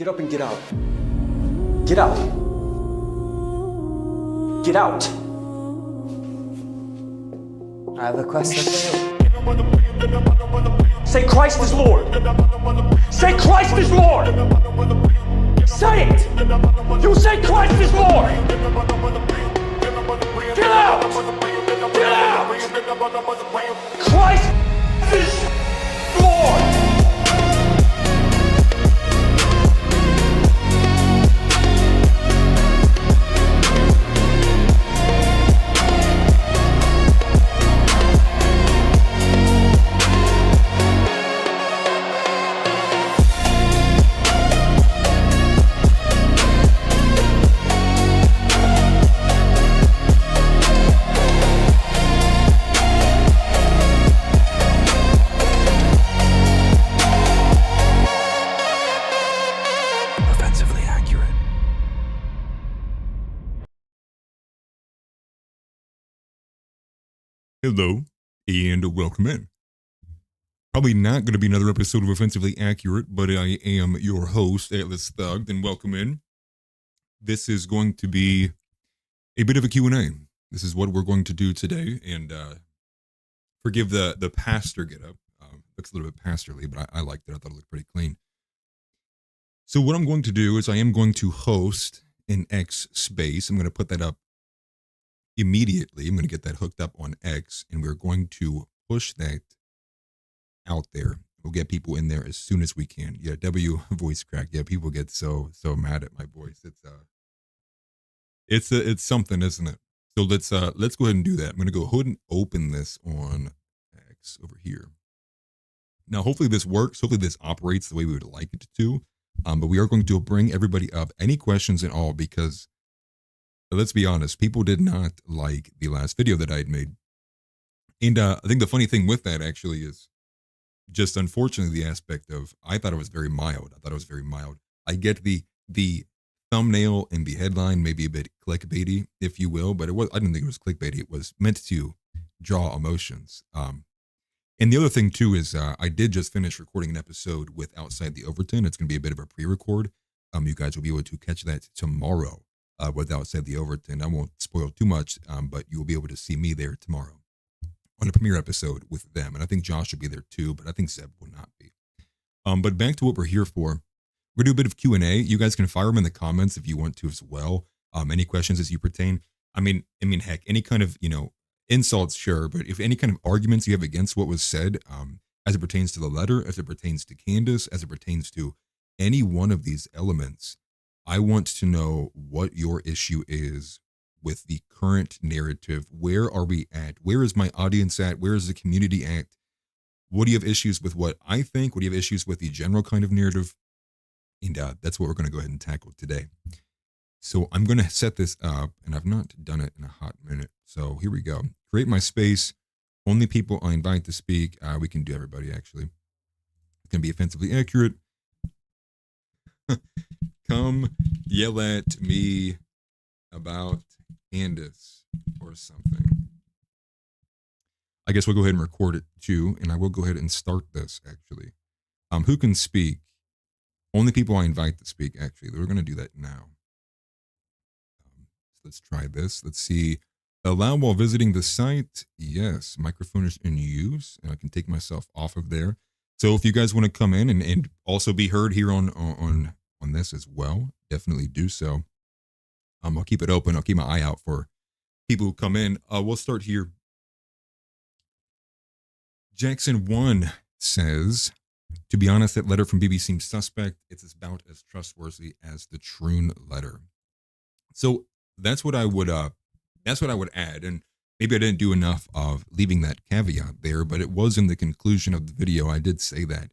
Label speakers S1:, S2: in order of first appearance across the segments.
S1: Get up and get out. Get out. Get out.
S2: I have a question for you.
S1: Say Christ is Lord. Say Christ is Lord. Say it. You say Christ is Lord. Get out. Get out. Christ is Lord.
S3: Offensively accurate.
S4: Hello, and welcome in. Probably not going to be another episode of Offensively Accurate, but I am your host, Atlas Thugged, and welcome in. This is going to be a bit of a Q&A. This is what we're going to do today, and forgive the pastor get up. Looks a little bit pastorly, but I liked it. I thought it looked pretty clean. So what I'm going to do is I am going to host an X space. I'm going to put that up immediately. I'm going to get that hooked up on X, and we're going to push that out there. We'll get people in there as soon as we can. Yeah, W voice crack. Yeah, people get so mad at my voice. It's something, isn't it? So let's go ahead and do that. I'm going to go ahead and open this on X over here. Now, hopefully this works. Hopefully this operates the way we would like it to. But we are going to bring everybody up. Any questions at all? Because let's be honest, people did not like the last video that I had made. And I think the funny thing with that actually is just unfortunately the aspect of, I thought it was very mild. I get the thumbnail and the headline, maybe a bit clickbaity, if you will, but I didn't think it was clickbaity. It was meant to draw emotions. And the other thing too is I did just finish recording an episode with Outside the Overton. It's going to be a bit of a pre-record. You guys will be able to catch that tomorrow with Outside the Overton. I won't spoil too much, but you will be able to see me there tomorrow on a premiere episode with them. And I think Josh will be there too, but I think Zeb will not be. But back to what we're here for. We're going to do a bit of Q&A. You guys can fire them in the comments if you want to as well. Any questions as you pertain. I mean, heck, any kind of, insults, sure, but if any kind of arguments you have against what was said, as it pertains to the letter, as it pertains to Candace, as it pertains to any one of these elements, I want to know what your issue is with the current narrative. Where are we at? Where is my audience at? Where is the community at? What do you have issues with what I think? What do you have issues with the general kind of narrative? And that's what we're going to go ahead and tackle today. So I'm going to set this up, and I've not done it in a hot minute. So here we go. Create my space. Only people I invite to speak. We can do everybody, actually. It's going to be offensively accurate. Come yell at me about Candace or something. I guess we'll go ahead and record it too, and I will go ahead and start this, actually. Who can speak? Only people I invite to speak, actually. We're going to do that now. Let's try this. Let's see. Allow while visiting the site. Yes, microphone is in use, and I can take myself off of there. So if you guys want to come in and also be heard here on this as well, definitely do so. I'll keep it open. I'll keep my eye out for people who come in. We'll start here. Jackson 1 says, to be honest, that letter from BB seems suspect. It's about as trustworthy as the Troon letter. So that's what I would add. And maybe I didn't do enough of leaving that caveat there, but it was in the conclusion of the video. I did say that,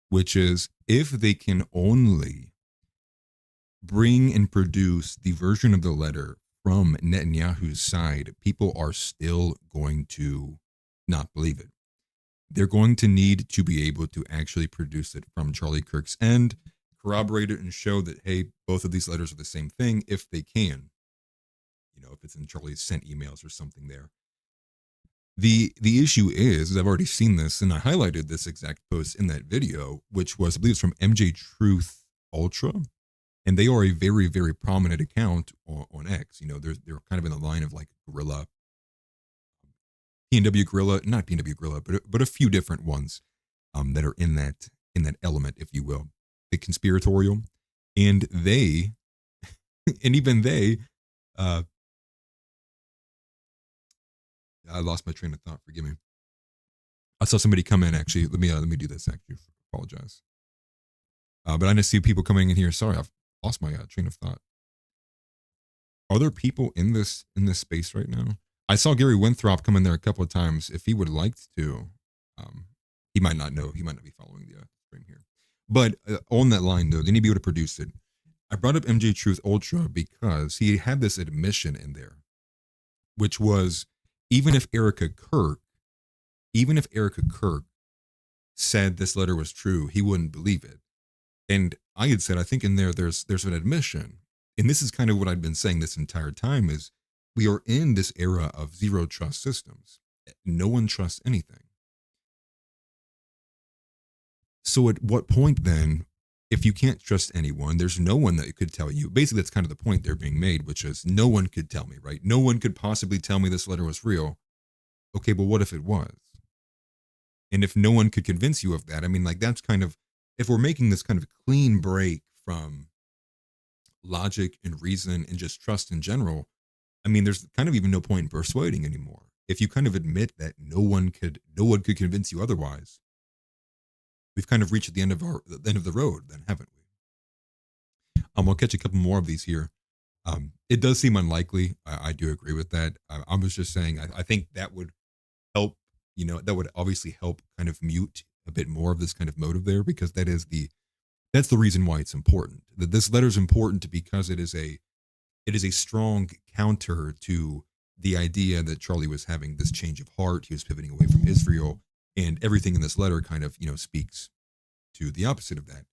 S4: which is if they can only bring and produce the version of the letter from Netanyahu's side, people are still going to not believe it. They're going to need to be able to actually produce it from Charlie Kirk's end, corroborate it, and show that, hey, both of these letters are the same thing if they can. If it's in Charlie's sent emails or something there. The issue is I've already seen this, and I highlighted this exact post in that video, which was, I believe it's from MJ Truth Ultra, and they are a very, very prominent account on X. You know, they're kind of in the line of like Gorilla, PNW Gorilla, not PNW Gorilla, but a few different ones that are in that element, if you will, the conspiratorial, and they, and even they, uh, I lost my train of thought. Forgive me. I saw somebody come in. Actually, let me do this. Actually, apologize. But I just see people coming in here. Sorry, I've lost my train of thought. Are there people in this space right now? I saw Gary Winthrop come in there a couple of times. If he would like to, he might not know. He might not be following the stream here. But on that line, though, they need to be able to produce it. I brought up MJ Truth Ultra because he had this admission in there, which was even if Erica Kirk said this letter was true, he wouldn't believe it. And I had said, I think in there's an admission. And this is kind of what I've been saying this entire time is we are in this era of zero trust systems. No one trusts anything. So at what point then, if you can't trust anyone, there's no one that could tell you. Basically, that's kind of the point they're being made, which is no one could tell me, right? No one could possibly tell me this letter was real. Okay, but what if it was? And if no one could convince you of that, I mean, like that's kind of, if we're making this kind of clean break from logic and reason and just trust in general, I mean, there's kind of even no point in persuading anymore. If you kind of admit that no one could convince you otherwise, we've kind of reached the end of the road, then, haven't we? I'll catch a couple more of these here. It does seem unlikely. I do agree with that. I was just saying, I think that would help. You know, that would obviously help kind of mute a bit more of this kind of motive there, because that's the reason why it's important. That this letter is important because it is a strong counter to the idea that Charlie was having this change of heart. He was pivoting away from Israel, and everything in this letter kind of, speaks to the opposite of that.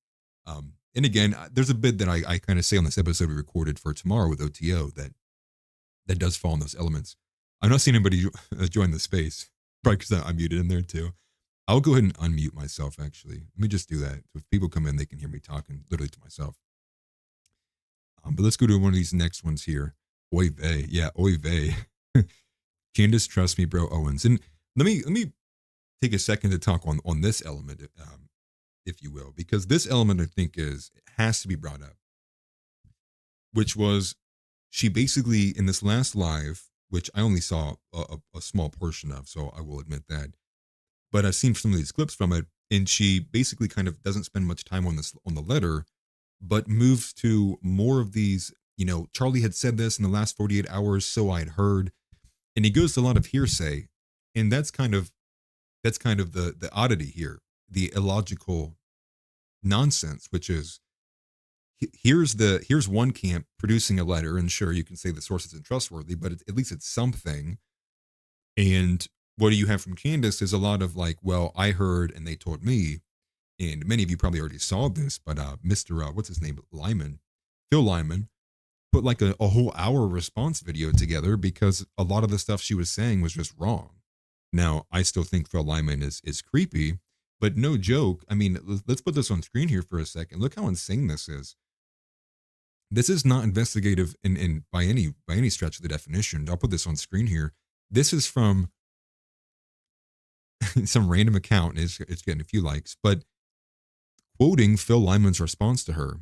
S4: And again, there's a bit that I kind of say on this episode we recorded for tomorrow with OTO that does fall in those elements. I'm not seeing anybody join the space, probably because I'm muted in there too. I'll go ahead and unmute myself, actually. Let me just do that. So if people come in, they can hear me talking literally to myself. But let's go to one of these next ones here. Oy vey. Yeah, oy vey. Candace, trust me, bro, Owens. And let me take a second to talk on this element, if you will, because this element I think has to be brought up, which was she basically in this last live, which I only saw a small portion of, so I will admit that, but I've seen some of these clips from it, and she basically kind of doesn't spend much time on the letter, but moves to more of these. Charlie had said this in the last 48 hours, so I'd heard, and he goes to a lot of hearsay, and that's kind of the oddity here, the illogical nonsense, which is here's one camp producing a letter, and sure, you can say the source isn't trustworthy, but at least it's something. And what do you have from Candace is a lot of like, well, I heard and they told me, and many of you probably already saw this, but Mr. What's his name, Phil Lyman, put like a whole hour response video together because a lot of the stuff she was saying was just wrong. Now, I still think Phil Lyman is creepy, but no joke. I mean, let's put this on screen here for a second. Look how insane this is. This is not investigative in by any stretch of the definition. I'll put this on screen here. This is from some random account. It's getting a few likes, but quoting Phil Lyman's response to her.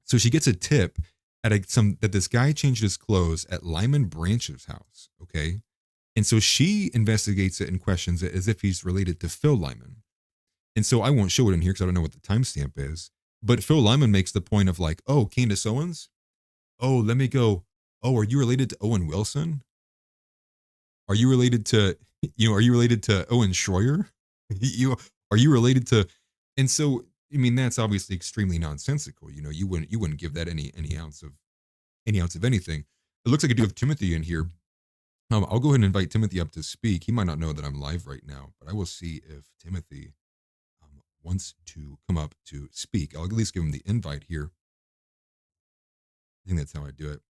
S4: So she gets a tip that this guy changed his clothes at Lyman Branch's house. Okay. And so she investigates it and questions it as if he's related to Phil Lyman. And so I won't show it in here because I don't know what the timestamp is. But Phil Lyman makes the point of like, oh, Candace Owens? Oh, let me go. Oh, are you related to Owen Wilson? Are you related to Owen Schroyer? Are you related to? And so, I mean, that's obviously extremely nonsensical. You wouldn't give that any ounce of anything. It looks like I do have Timothy in here. I'll go ahead and invite Timothy up to speak. He might not know that I'm live right now, but I will see if Timothy wants to come up to speak. I'll at least give him the invite here. I think that's how I do it.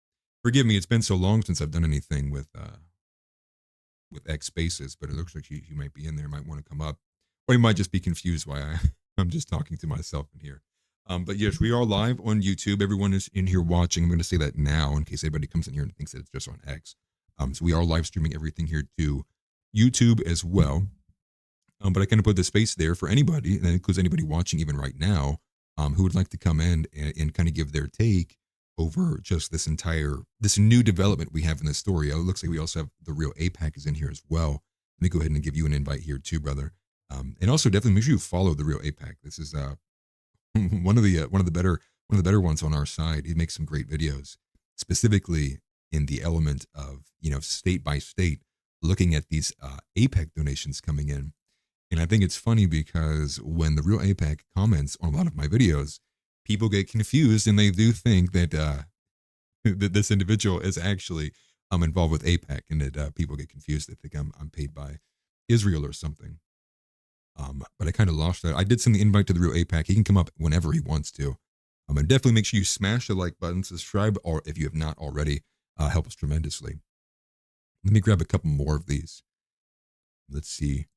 S4: Forgive me, it's been so long since I've done anything with X Spaces, but it looks like you might be in there, might want to come up. Or you might just be confused why I'm just talking to myself in here. But yes, we are live on YouTube. Everyone is in here watching. I'm going to say that now in case anybody comes in here and thinks that it's just on X. So we are live streaming everything here to YouTube as well. But I kind of put the space there for anybody, and that includes anybody watching even right now, who would like to come in and kind of give their take over just this new development we have in this story. It looks like we also have the real APAC is in here as well. Let me go ahead and give you an invite here too, brother. And also definitely make sure you follow the real APAC. This is one of the better ones on our side. He makes some great videos, specifically in the element of state by state, looking at these APAC donations coming in. And I think it's funny because when the real APAC comments on a lot of my videos, people get confused and they do think that that this individual is actually involved with APAC, and that people get confused. They think I'm paid by Israel or something. But I kind of lost that. I did send the invite to the real APAC. He can come up whenever he wants to. And definitely make sure you smash the like button, subscribe, or if you have not already, help us tremendously. Let me grab a couple more of these. Let's see.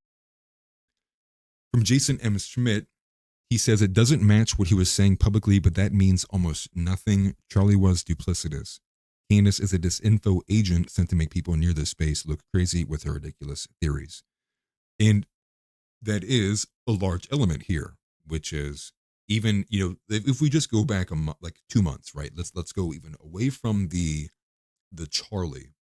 S4: From Jason M. Schmidt, he says it doesn't match what he was saying publicly, but that means almost nothing. Charlie was duplicitous. Candace is a disinfo agent sent to make people near this space look crazy with her ridiculous theories. And that is a large element here, which is even, if we just go back like 2 months, right? Let's go even away from the Charlie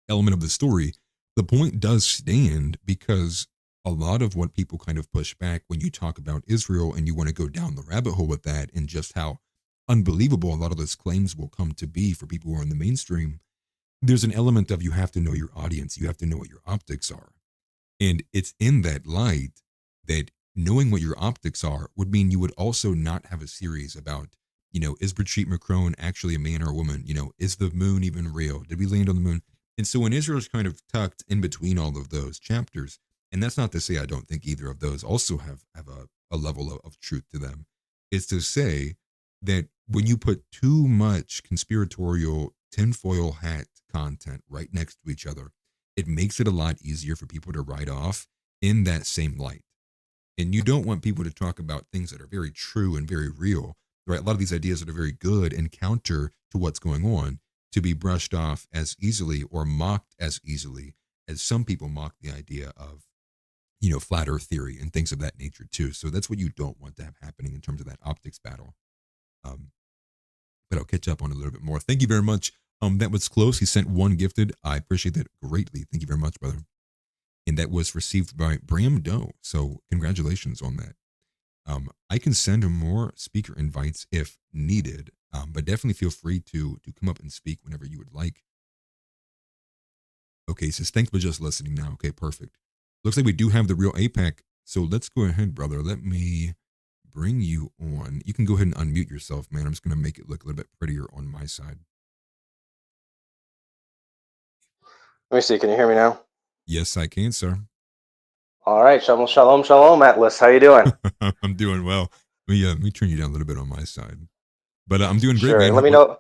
S4: element of the story. The point does stand because a lot of what people kind of push back when you talk about Israel and you want to go down the rabbit hole with that and just how unbelievable a lot of those claims will come to be for people who are in the mainstream, there's an element of you have to know your audience. You have to know what your optics are. And it's in that light that knowing what your optics are would mean you would also not have a series about, is Brigitte Macron actually a man or a woman? Is the moon even real? Did we land on the moon? And so when Israel's kind of tucked in between all of those chapters, and that's not to say I don't think either of those also have a level of truth to them, is to say that when you put too much conspiratorial tinfoil hat content right next to each other, it makes it a lot easier for people to write off in that same light. And you don't want people to talk about things that are very true and very real, right? A lot of these ideas that are very good and counter to what's going on to be brushed off as easily or mocked as easily as some people mock the idea of, flat earth theory and things of that nature too. So that's what you don't want to have happening in terms of that optics battle. But I'll catch up on it a little bit more. Thank you very much. That was close. He sent one gifted. I appreciate that greatly. Thank you very much, brother. And that was received by Bram Doe. So congratulations on that. I can send him more speaker invites if needed, but definitely feel free to come up and speak whenever you would like. Okay, he says, thanks for just listening now. Okay, perfect. Looks like we do have the real APAC. So let's go ahead, brother. Let me bring you on. You can go ahead and unmute yourself, man. I'm just going to make it look a little bit prettier on my side.
S2: Let me see. Can you hear me now?
S4: Yes, I can, sir.
S2: All right. Shalom, shalom, shalom, Atlas. How you doing?
S4: I'm doing well. Let me turn you down a little bit on my side. But I'm doing great,
S2: Sure.
S4: man.
S2: Let me know.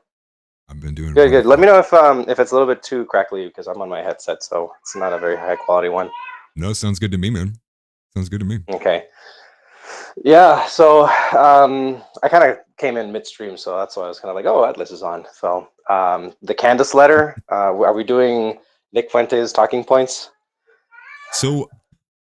S4: I've been doing
S2: Good.
S4: wonderful.
S2: Let me know if it's a little bit too crackly because I'm on my headset, so it's not a very high quality one.
S4: No, sounds good to me, man. Sounds good to me.
S2: Okay. Yeah. So I kind of came in midstream, so that's why I was kind of like, oh, Atlas is on. So the Candace letter. Are we doing Nick Fuentes talking points?
S4: So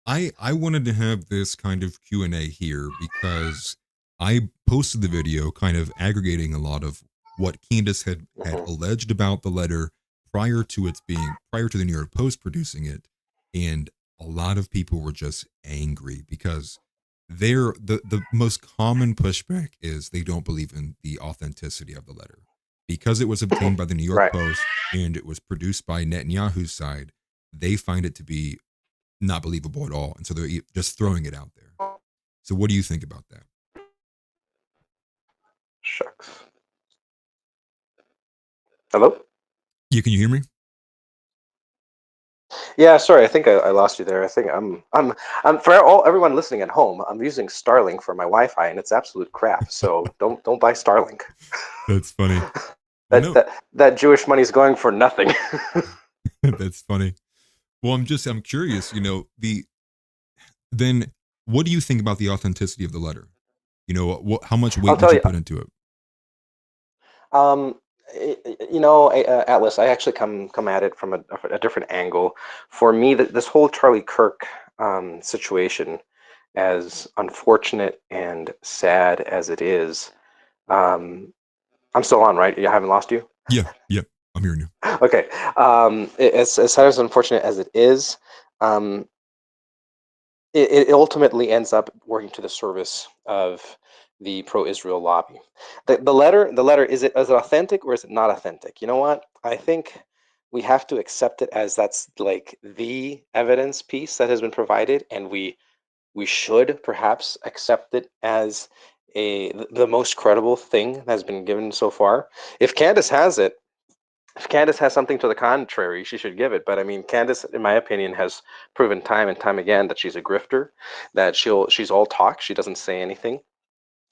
S4: I wanted to have this kind of Q&A here because I posted the video kind of aggregating a lot of what Candace had alleged about the letter prior to the New York Post producing it. And a lot of people were just angry because the most common pushback is they don't believe in the authenticity of the letter. Because it was obtained by the New York
S2: Right.
S4: Post and it was produced by Netanyahu's side, they find it to be not believable at all. And so they're just throwing it out there. So what do you think about that?
S2: Shucks. Hello?
S4: Yeah, can you hear me?
S2: Yeah, sorry, I think I lost you there. I think I'm for everyone listening at home, I'm using Starlink for my Wi-Fi and it's absolute crap. So don't buy Starlink.
S4: That's funny.
S2: That Jewish money's going for nothing.
S4: That's funny. Well, I'm curious, then what do you think about the authenticity of the letter? How much
S2: I'll
S4: weight would
S2: tell
S4: you
S2: you.
S4: put into it?
S2: Um, Atlas, I actually come at it from a different angle. For me, this whole Charlie Kirk situation, as unfortunate and sad as it is, um, I'm still on, right? I haven't lost you?
S4: Yeah, yeah, I'm hearing you.
S2: Okay. As sad as unfortunate as it is, um, it ultimately ends up working to the service of the pro-Israel lobby. The letter, is it authentic or is it not authentic? You know what? I think we have to accept it as that's like the evidence piece that has been provided, and we should perhaps accept it as the most credible thing that has been given so far. If Candace has it, if Candace has something to the contrary, she should give it. But I mean, Candace, in my opinion, has proven time and time again that she's a grifter, that she's all talk. She doesn't say anything.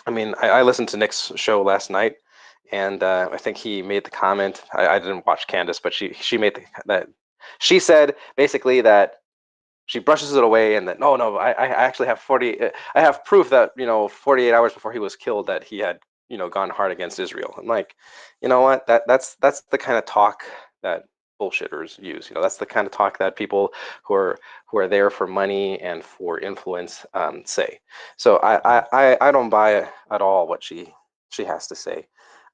S2: I mean, I listened to Nick's show last night, and I think he made the comment. I didn't watch Candace, but she made that she said basically that she brushes it away and that no, I actually have 40, I have proof that 48 hours before he was killed that he had gone hard against Israel. I'm like, you know what, that's the kind of talk that bullshitters use. That's the kind of talk that people who are there for money and for influence say. So I don't buy at all what she has to say.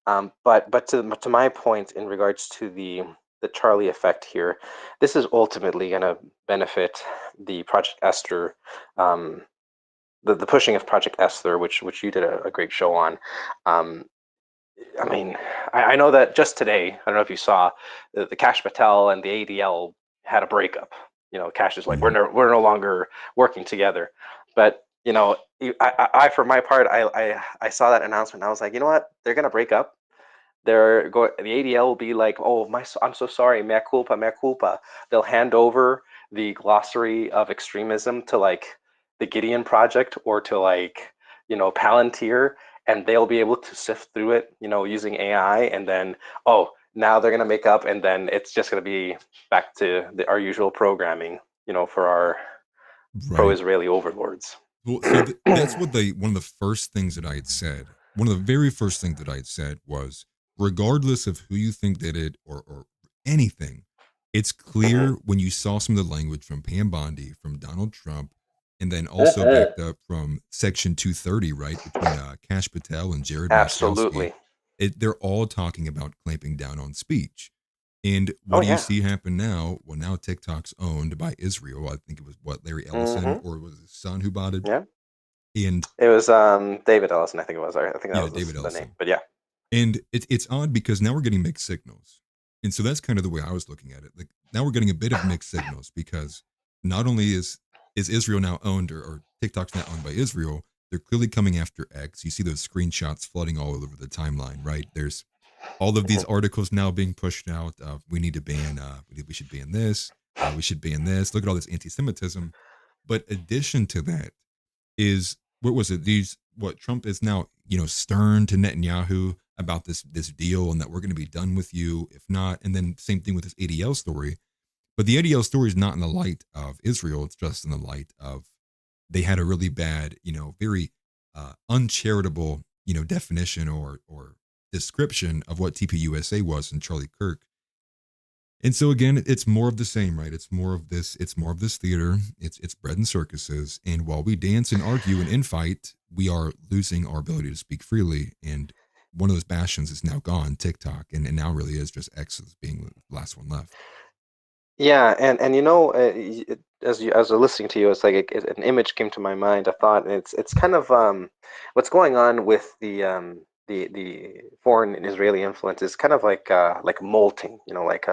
S2: But to my point in regards to the Charlie effect here, this is ultimately going to benefit the Project Esther, um, the pushing of Project Esther, which you did a great show on. Um, I mean, I know that just today, I don't know if you saw, the Cash Patel and the ADL had a breakup. Cash is like, we're
S4: Mhm.
S2: no longer working together. But I for my part, I saw that announcement. And I was like, you know what? They're gonna break up. The ADL will be like, oh I'm so sorry, mea culpa, mea culpa. They'll hand over the glossary of extremism to like the Gideon Project or to like Palantir, and they'll be able to sift through it, using AI, and then now they're gonna make up, and then it's just gonna be back to our usual programming, for our
S4: Right.
S2: pro-Israeli overlords.
S4: Well, so that's what one of the first things that I had said. One of the very first things that I had said was, regardless of who you think did it or anything, it's clear
S2: Mhm.
S4: when you saw some of the language from Pam Bondi, from Donald Trump, and then also
S2: Mhm.
S4: backed up from Section 230, right, between Kash Patel and Jared Moskowski.
S2: Absolutely.
S4: They're all talking about clamping down on speech. And
S2: Oh
S4: what do you
S2: yeah.
S4: see happen now? Well, now TikTok's owned by Israel. I think it was Larry Ellison,
S2: Hmm.
S4: or was his son who bought it?
S2: Yeah.
S4: And
S2: It was David Ellison, I think it was. I think that
S4: yeah,
S2: was
S4: David
S2: the name.
S4: Ellison.
S2: But yeah.
S4: And it's odd because now we're getting mixed signals. And so that's kind of the way I was looking at it. Like now we're getting a bit of mixed signals because not only is Israel now owned, or TikTok's now owned by Israel, they're clearly coming after X. You see those screenshots flooding all over the timeline, right? There's all of these articles now being pushed out. We need to ban. We should ban this. We should ban this. Look at all this anti-Semitism. But addition to that is, what was it? What Trump is now, stern to Netanyahu about this deal, and that we're going to be done with you if not. And then same thing with this ADL story. But the ADL story is not in the light of Israel. It's just in the light of they had a really bad, very uncharitable, definition or description of what TPUSA was in Charlie Kirk. And so again, it's more of the same, right? It's more of this. It's more of this theater. It's bread and circuses. And while we dance and argue and infight, we are losing our ability to speak freely. And one of those bastions is now gone, TikTok, and now really is just X as being the last one left.
S2: Yeah, and as I was listening to you, it's like an image came to my mind. A thought, and it's kind of what's going on with the foreign and Israeli influence is kind of like molting. Like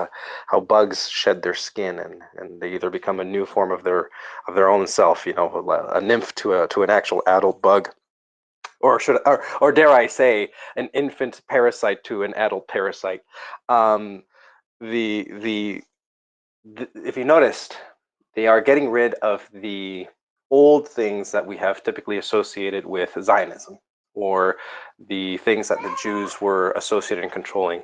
S2: how bugs shed their skin and they either become a new form of their own self. A nymph to an actual adult bug, or dare I say, an infant parasite to an adult parasite. Um, the if you noticed, they are getting rid of the old things that we have typically associated with Zionism, or the things that the Jews were associated and controlling.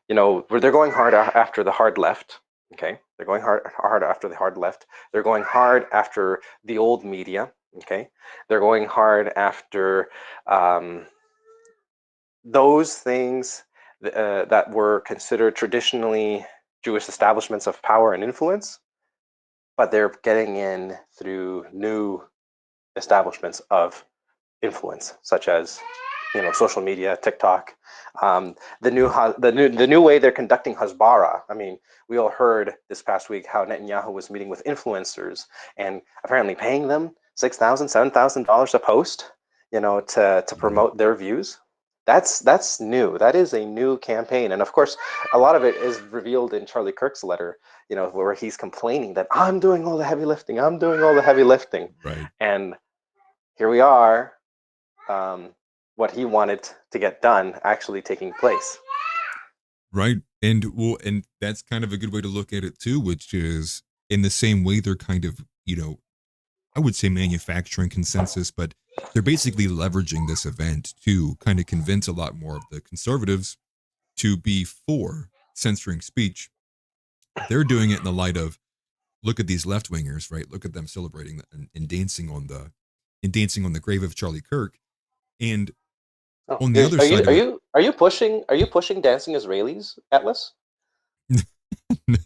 S2: Where they're going hard after the hard left. Okay, they're going hard after the hard left. They're going hard after the old media. Okay, they're going hard after those things that were considered traditionally Jewish establishments of power and influence, but they're getting in through new establishments of influence, such as social media, TikTok, the new way they're conducting Hasbara. I mean, we all heard this past week how Netanyahu was meeting with influencers and apparently paying them $6,000, $7,000 a post, to
S4: Mhm.
S2: promote their views. That's new. That is a new campaign, and of course, a lot of it is revealed in Charlie Kirk's letter. Where he's complaining that I'm doing all the heavy lifting. I'm doing all the heavy lifting,
S4: Right.
S2: and here we are, um, what he wanted to get done actually taking place.
S4: Right. And that's kind of a good way to look at it too, which is in the same way they're kind of, I would say manufacturing consensus, but they're basically leveraging this event to kind of convince a lot more of the conservatives to be for censoring speech. They're doing it in the light of look at these left wingers, right? Look at them celebrating and dancing on the grave of Charlie Kirk. And
S2: Oh,
S4: on the other
S2: are you
S4: side
S2: are
S4: of it,
S2: you are you pushing dancing Israelis, Atlas?
S4: no, no,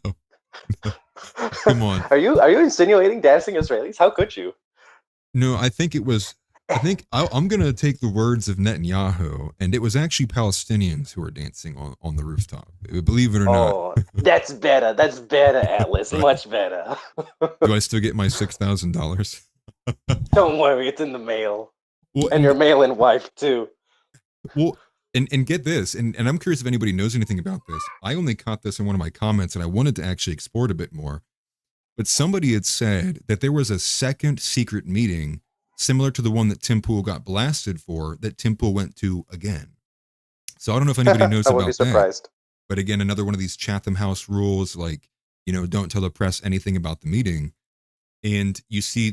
S4: come on.
S2: Are you insinuating dancing Israelis? How could you?
S4: No, I think it was. I'm going to take the words of Netanyahu, and it was actually Palestinians who were dancing on the rooftop. Believe it or not,
S2: Oh, that's better. That's better, Atlas.
S4: right?
S2: Much better.
S4: Do I still get my $6,000?
S2: Don't worry, it's in the mail,
S4: Well,
S2: and your mail-in wife too.
S4: well, and get this, and I'm curious if anybody knows anything about this. I only caught this in one of my comments, and I wanted to actually explore it a bit more. But somebody had said that there was a second secret meeting similar to the one that Tim Pool got blasted for that Tim Pool went to again. So I don't know if anybody
S2: I
S4: knows
S2: wouldn't be
S4: about that.
S2: surprised.
S4: But again, another one of these Chatham House rules, like, don't tell the press anything about the meeting. And you see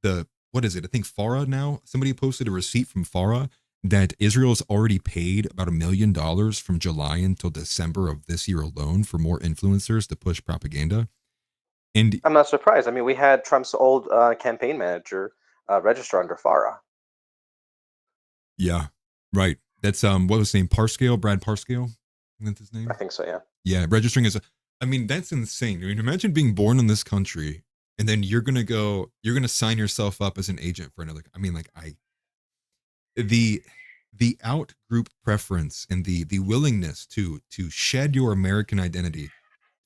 S4: the what is it? I think Farah now, somebody posted a receipt from Farah that Israel's already paid about $1 million from July until December of this year alone for more influencers to push propaganda. And
S2: I'm not surprised. I mean, we had Trump's old campaign manager register under FARA.
S4: yeah, right. That's what was his name? Parscale, Brad Parscale. That's his
S2: I
S4: name.
S2: think so, yeah.
S4: Yeah, registering as a. I mean, that's insane. I mean, imagine being born in this country and then you're gonna sign yourself up as an agent for another. I mean, like the the out group preference and the willingness to shed your American identity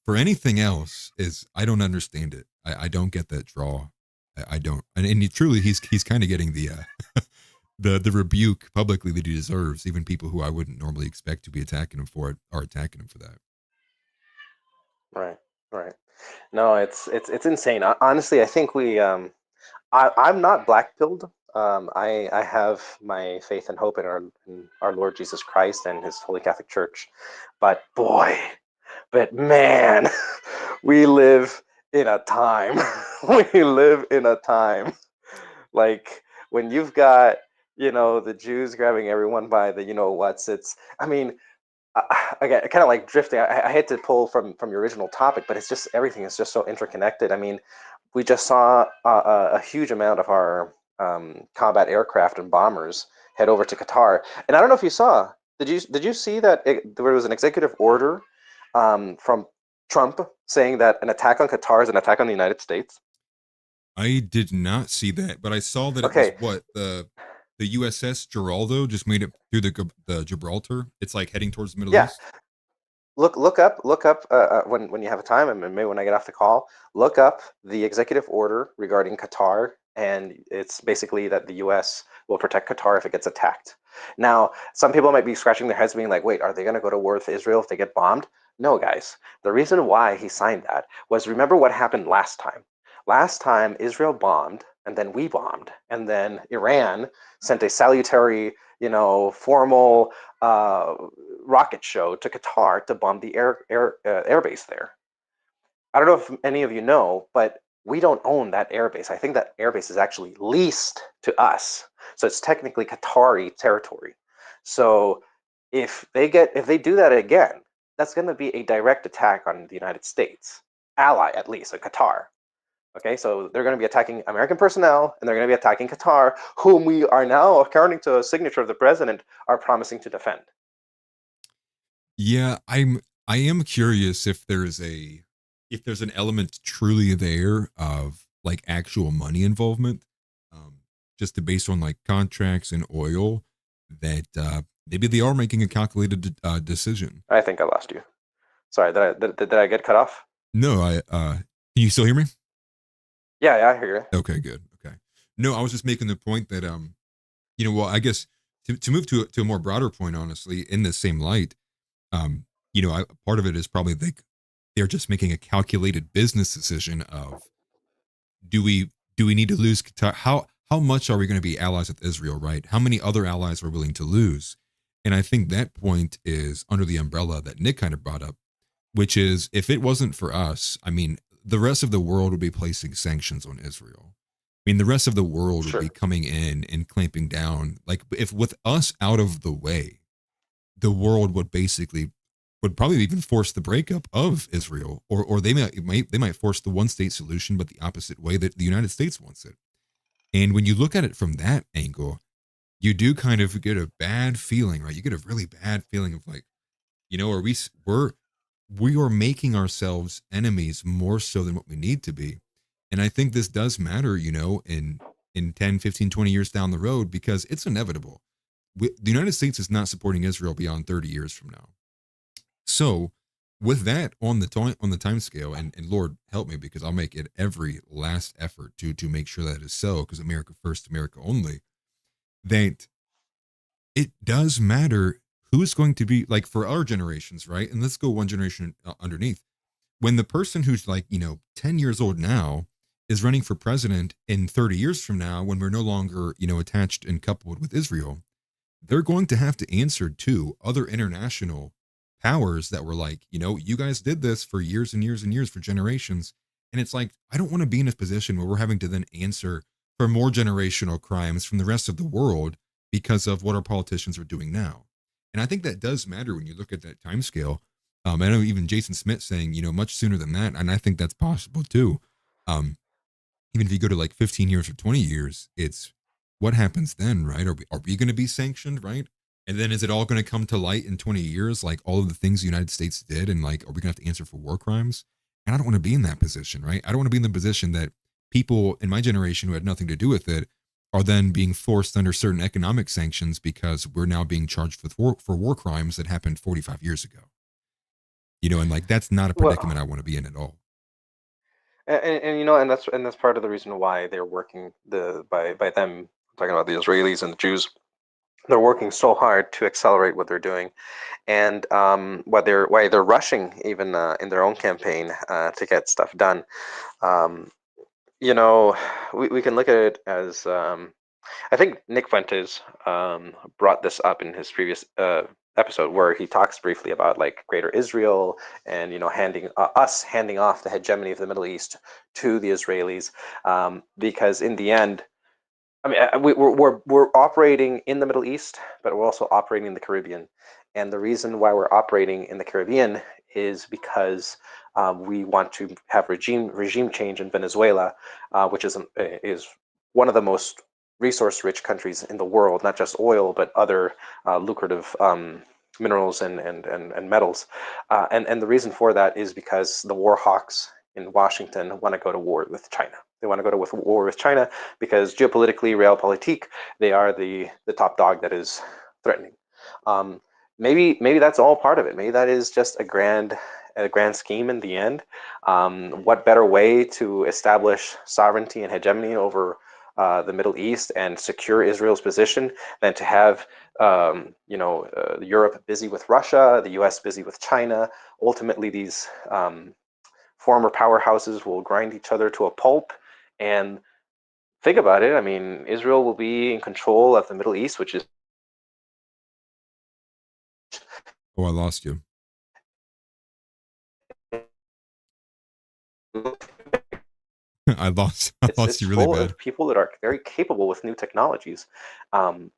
S4: for anything else is I don't understand it. I don't get that draw. I don't. And truly, he's kind of getting the the rebuke publicly that he deserves. Even people who I wouldn't normally expect to be attacking him for it are attacking him for that.
S2: Right, right. No, it's insane. Honestly, I think I'm not black pilled. I have my faith and hope in our Lord Jesus Christ and His Holy Catholic Church, but boy, but man, we live in a time. We live in a time like when you've got the Jews grabbing everyone by the what's. It's. I mean, again, kind of like drifting. I had to pull from your original topic, but it's just everything is just so interconnected. I mean, we just saw a huge amount of our combat aircraft and bombers head over to Qatar, and I don't know if you saw. Did you see that there was an executive order from Trump saying that an attack on Qatar is an attack on the United States?
S4: I did not see that, but I saw that it was
S2: Okay,
S4: what the USS Geraldo just made it through the Gibraltar. It's like heading towards the Middle
S2: yeah.
S4: East.
S2: Look up when you have a time, and maybe when I get off the call, look up the executive order regarding Qatar, and it's basically that the U.S. will protect Qatar if it gets attacked. Now, some people might be scratching their heads, being like, "Wait, are they going to go to war with Israel if they get bombed?" No, guys. The reason why he signed that was, remember what happened last time. Last time, Israel bombed, and then we bombed, and then Iran sent a salutary, formal uh, rocket show to Qatar to bomb the airbase there. I don't know if any of you know, but we don't own that airbase. I think that airbase is actually leased to us, so it's technically Qatari territory. So if they do that again, that's going to be a direct attack on the United States, ally at least, a Qatar. Okay, so they're going to be attacking American personnel, and they're going to be attacking Qatar, whom we are now, according to a signature of the president, are promising to defend.
S4: Yeah, I am curious if there's an element truly there of like actual money involvement, um, just to based on like contracts and oil that maybe they are making a calculated decision.
S2: I think I lost you. Sorry, did I get cut off?
S4: No, can you still hear me?
S2: Yeah, I hear you.
S4: Okay, good. Okay. No, I was just making the point that well, I guess to move to a more broader point, honestly, in the same light, um, part of it is probably they're just making a calculated business decision of do we need to lose Qatar? How much are we going to be allies with Israel, right? How many other allies are willing to lose? And I think that point is under the umbrella that Nick kind of brought up, which is if it wasn't for us, I mean, the rest of the world would be placing sanctions on Israel. I mean, the rest of the world would
S2: Sure.
S4: be coming in and clamping down. Like, if with us out of the way, the world would probably even force the breakup of Israel, or they might force the one state solution, but the opposite way that the United States wants it. And when you look at it from that angle, you do kind of get a bad feeling, right? You get a really bad feeling of like, are we are making ourselves enemies more so than what we need to be. And I think this does matter, in 10, 15, 20 years down the road, because it's inevitable. The United States is not supporting Israel beyond 30 years from now. So, with that on the time scale, and Lord help me, because I'll make it every last effort to make sure that is so, because America first, America only. That it does matter who's going to be like for our generations, right? And let's go one generation underneath. When the person who's like 10 years old now is running for president in 30 years from now, when we're no longer attached and coupled with Israel, they're going to have to answer to other international powers that were like, you guys did this for years and years and years, for generations. And it's like, I don't want to be in a position where we're having to then answer for more generational crimes from the rest of the world because of what our politicians are doing now. And I think that does matter when you look at that time scale. I know even Jason Smith saying, much sooner than that. And I think that's possible too. Even if you go to like 15 years or 20 years, it's what happens then, right? Are we going to be sanctioned, right? And then is it all going to come to light in 20 years, like all of the things the United States did? And like, are we going to have to answer for war crimes? And I don't want to be in that position, right? I don't want to be in the position that people in my generation who had nothing to do with it are then being forced under certain economic sanctions because we're now being charged with for war crimes that happened 45 years ago. And like, that's not a predicament
S2: Well,
S4: I want to be in at all.
S2: and that's part of the reason why they're working by them talking about the Israelis and the Jews. They're working so hard to accelerate what they're doing, and why they're rushing even in their own campaign to get stuff done. Um, we can look at it as I think Nick Fuentes brought this up in his previous episode where he talks briefly about like Greater Israel and handing off the hegemony of the Middle East to the Israelis, because in the end, I mean, we're operating in the Middle East, but we're also operating in the Caribbean. And the reason why we're operating in the Caribbean is because we want to have regime change in Venezuela, which is one of the most resource-rich countries in the world, not just oil, but other lucrative minerals and metals. And the reason for that is because the war hawks in Washington want to go to war with China. They want to go to war with China because geopolitically, realpolitik, they are the top dog that is threatening. Um, maybe that's all part of it. Maybe that is just a grand scheme in the end. What better way to establish sovereignty and hegemony over the Middle East and secure Israel's position than to have Europe busy with Russia, the U.S. busy with China. Ultimately, these former powerhouses will grind each other to a pulp. And think about it. I mean, Israel will be in control of the Middle East, which is
S4: Oh, I lost you. I lost
S2: it's
S4: you really
S2: full
S4: bad.
S2: of people that are very capable with new technologies. Um,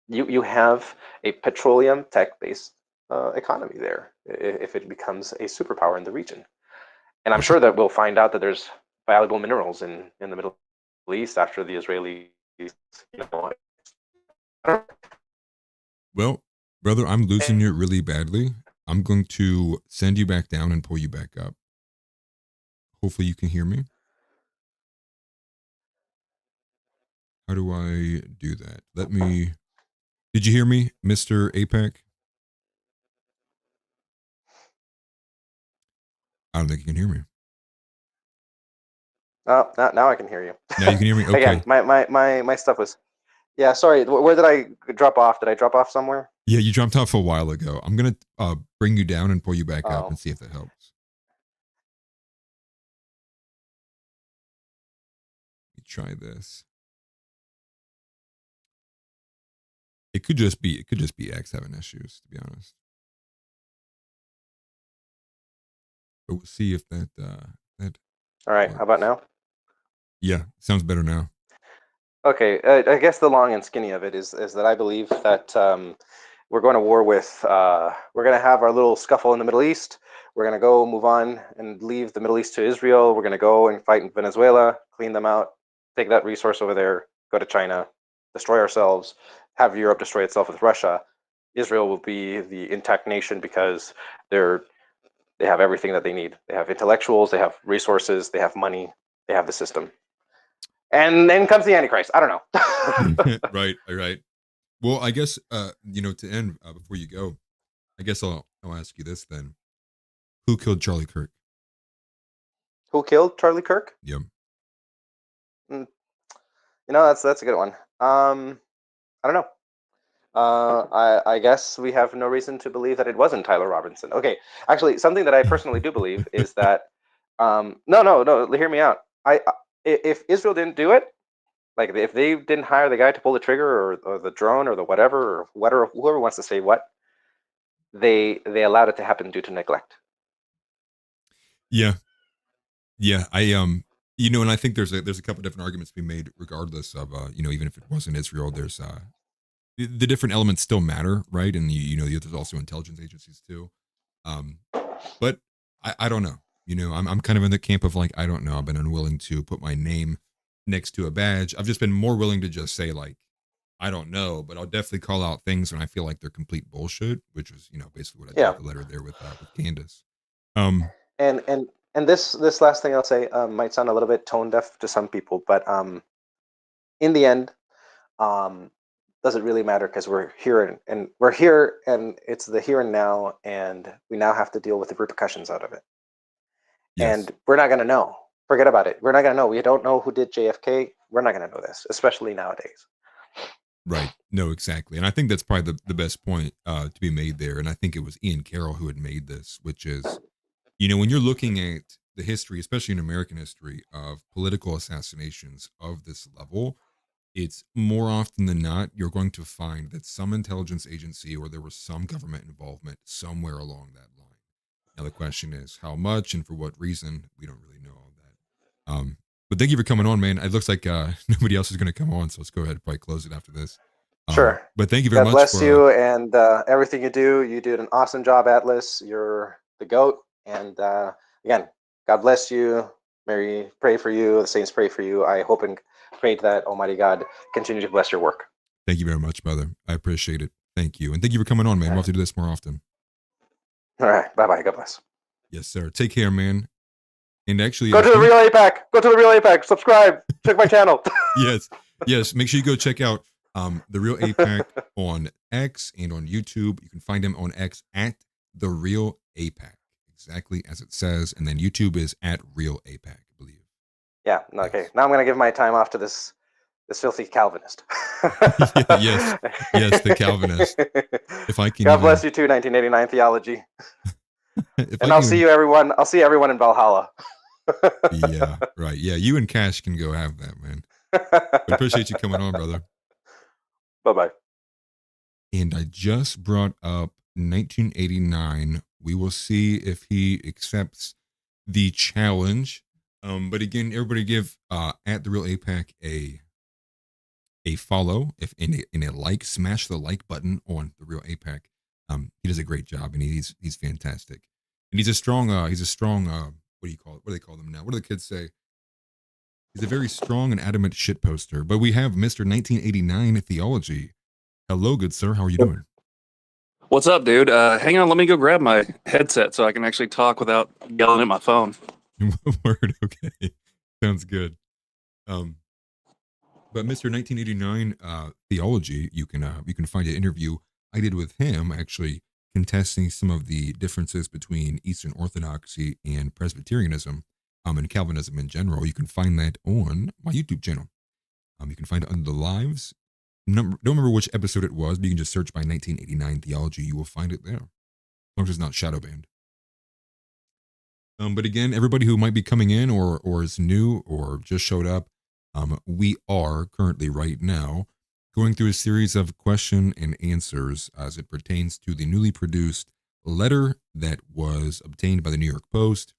S2: you have a petroleum tech-based economy there if it becomes a superpower in the region. And I'm sure that we'll find out that there's valuable minerals in the Middle East after the Israelis.
S4: Well, brother, I'm losing you really badly. I'm going to send you back down and pull you back up. Hopefully you can hear me. How do I do that? Did you hear me, Mr. APEC? I don't think you can hear me.
S2: Oh, now I can hear you.
S4: Now you can hear me? Okay.
S2: Again, my stuff was. Yeah, sorry. Where did I drop off? Did I drop off somewhere?
S4: Yeah, you jumped off a while ago. I'm going to bring you down and pull you back up and see if that helps. Let me try this. It could just be X having issues, to be honest. But we'll see if that
S2: All right.
S4: works.
S2: How about now?
S4: Yeah, sounds better now.
S2: Okay. I guess the long and skinny of it is that I believe that we're going to war with. We're going to have our little scuffle in the Middle East. We're going to go move on and leave the Middle East to Israel. We're going to go and fight in Venezuela, clean them out, take that resource over there, go to China, destroy ourselves, have Europe destroy itself with Russia. Israel will be the intact nation because they have everything that they need. They have intellectuals, they have resources, they have money, they have the system. And then comes the Antichrist. I don't know.
S4: Right. Well, I guess to end before you go, I guess I'll ask you this then: who killed Charlie Kirk?
S2: Who killed Charlie Kirk?
S4: Yep.
S2: That's a good one. I don't know. I guess we have no reason to believe that it wasn't Tyler Robinson. Okay, actually, something that I personally do believe is that no, hear me out. If Israel didn't do it, like if they didn't hire the guy to pull the trigger or the drone or the whatever whoever wants to say what, they allowed it to happen due to neglect.
S4: Yeah. I and I think there's a couple different arguments to be made regardless of even if it wasn't Israel, there's the different elements still matter, right? And there's also intelligence agencies too. But I don't know. I'm kind of in the camp of like I don't know. I've been unwilling to put my name next to a badge. I've just been more willing to just say like I don't know, but I'll definitely call out things when I feel like they're complete bullshit, which is basically what I did with the letter there with Candace.
S2: And this last thing I'll say might sound a little bit tone deaf to some people, but in the end, does it really matter because we're here and we're here and it's the here and now, and we now have to deal with the repercussions out of it.
S4: Yes.
S2: And we're not going to know. Forget about it. We're not going to know. We don't know who did JFK. We're not going to know this, especially nowadays.
S4: Right. No, exactly. And I think that's probably the best point to be made there. And I think it was Ian Carroll who had made this, which is, when you're looking at the history, especially in American history, of political assassinations of this level, it's more often than not, you're going to find that some intelligence agency or there was some government involvement somewhere along that line. Now, the question is how much and for what reason? We don't really know all that. But thank you for coming on, man. It looks like nobody else is going to come on, so let's go ahead and probably close it after this.
S2: Sure.
S4: But thank you very much.
S2: God bless you and everything you do. You did an awesome job, Atlas. You're the GOAT. And again, God bless you. Mary, pray for you. The saints pray for you. I hope and pray that Almighty God continue to bless your work.
S4: Thank you very much, brother. I appreciate it. Thank you. And thank you for coming on, man. We'll have to do this more often.
S2: All right. Bye-bye. God bless.
S4: Yes, sir. Take care, man. And actually,
S2: go to the Real APAC. Go to the Real APAC. Subscribe. Check my channel.
S4: Yes. Make sure you go check out the Real APAC on X and on YouTube. You can find him on X at the Real APAC, exactly as it says, and then YouTube is at Real APAC, I believe.
S2: Yeah. Okay. Now I'm gonna give my time off to this filthy Calvinist.
S4: Yes, the Calvinist. If I can.
S2: God bless you too, 1989 theology. And I'll see everyone in Valhalla.
S4: Yeah, right. Yeah, you and Cash can go have that, man. But appreciate you coming on, brother.
S2: Bye-bye.
S4: And I just brought up 1989. We will see if he accepts the challenge. But again, everybody give at the Real APAC a follow, if in a like, smash the like button on the Real APAC. He does a great job, and he's fantastic, and he's a strong. What do you call it? What do they call them now? What do the kids say? He's a very strong and adamant shit poster. But we have Mr. 1989 Theology. Hello, good sir. How are you doing?
S3: What's up, dude? Hang on, let me go grab my headset so I can actually talk without yelling at my phone.
S4: Word. Okay. Sounds good. But Mr. 1989 Theology, you can find an interview I did with him actually contesting some of the differences between Eastern Orthodoxy and Presbyterianism, and Calvinism in general. You can find that on my YouTube channel. You can find it under the lives. Don't remember which episode it was, but you can just search by 1989 Theology. You will find it there, as long as it's not shadow banned. But again, everybody who might be coming in or is new or just showed up, we are currently right now going through a series of question and answers as it pertains to the newly produced letter that was obtained by the New York Post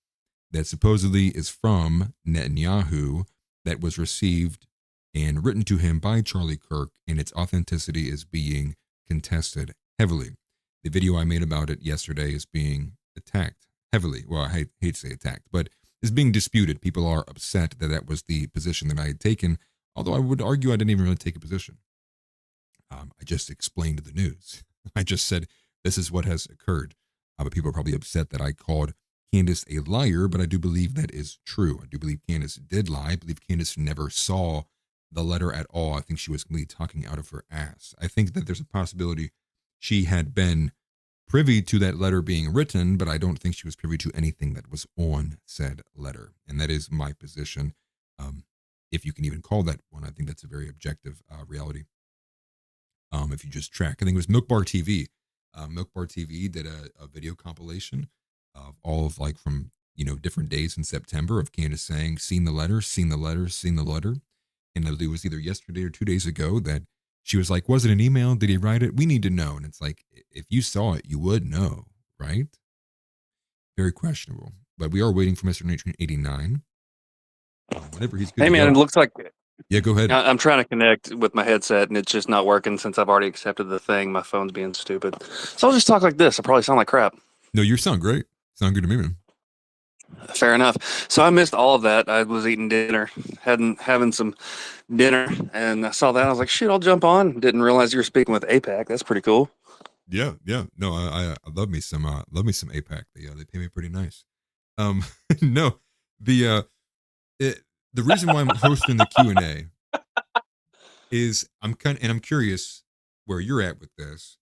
S4: that supposedly is from Netanyahu, that was received and written to him by Charlie Kirk, and its authenticity is being contested heavily. The video I made about it yesterday is being attacked heavily. Well, I hate to say attacked, but is being disputed. People are upset that that was the position that I had taken, although I would argue I didn't even really take a position. I just explained the news. I just said, this is what has occurred. But people are probably upset that I called Candace a liar, but I do believe that is true. I do believe Candace did lie. I believe Candace never saw the letter at all. I think she was completely talking out of her ass. I think that there's a possibility she had been privy to that letter being written, but I don't think she was privy to anything that was on said letter. And that is my position. If you can even call that one, I think that's a very objective reality. If you just track, I think it was Milk Bar TV. Milk Bar TV did a video compilation of all of like from, different days in September of Candace saying, seen the letter, seen the letter, seen the letter. And it was either yesterday or 2 days ago that she was like, was it an email? Did he write it? We need to know. And it's like, if you saw it, you would know, right? Very questionable. But we are waiting for Mr. 1989. Whenever he's good.
S3: Hey, man, it looks like
S4: Yeah, go ahead.
S3: I'm trying to connect with my headset and it's just not working since I've already accepted the thing. My phone's being stupid. So I'll just talk like this. I probably sound like crap.
S4: No, you sound great. Sound good to me, man.
S3: Fair enough. So I missed all of that. I was eating dinner, having some dinner, and I saw that. I was like, shoot, I'll jump on. Didn't realize you were speaking with APAC. That's pretty cool.
S4: Yeah. No, I love me some APAC. They pay me pretty nice. No, the reason why I'm hosting the Q&A is I'm curious where you're at with this.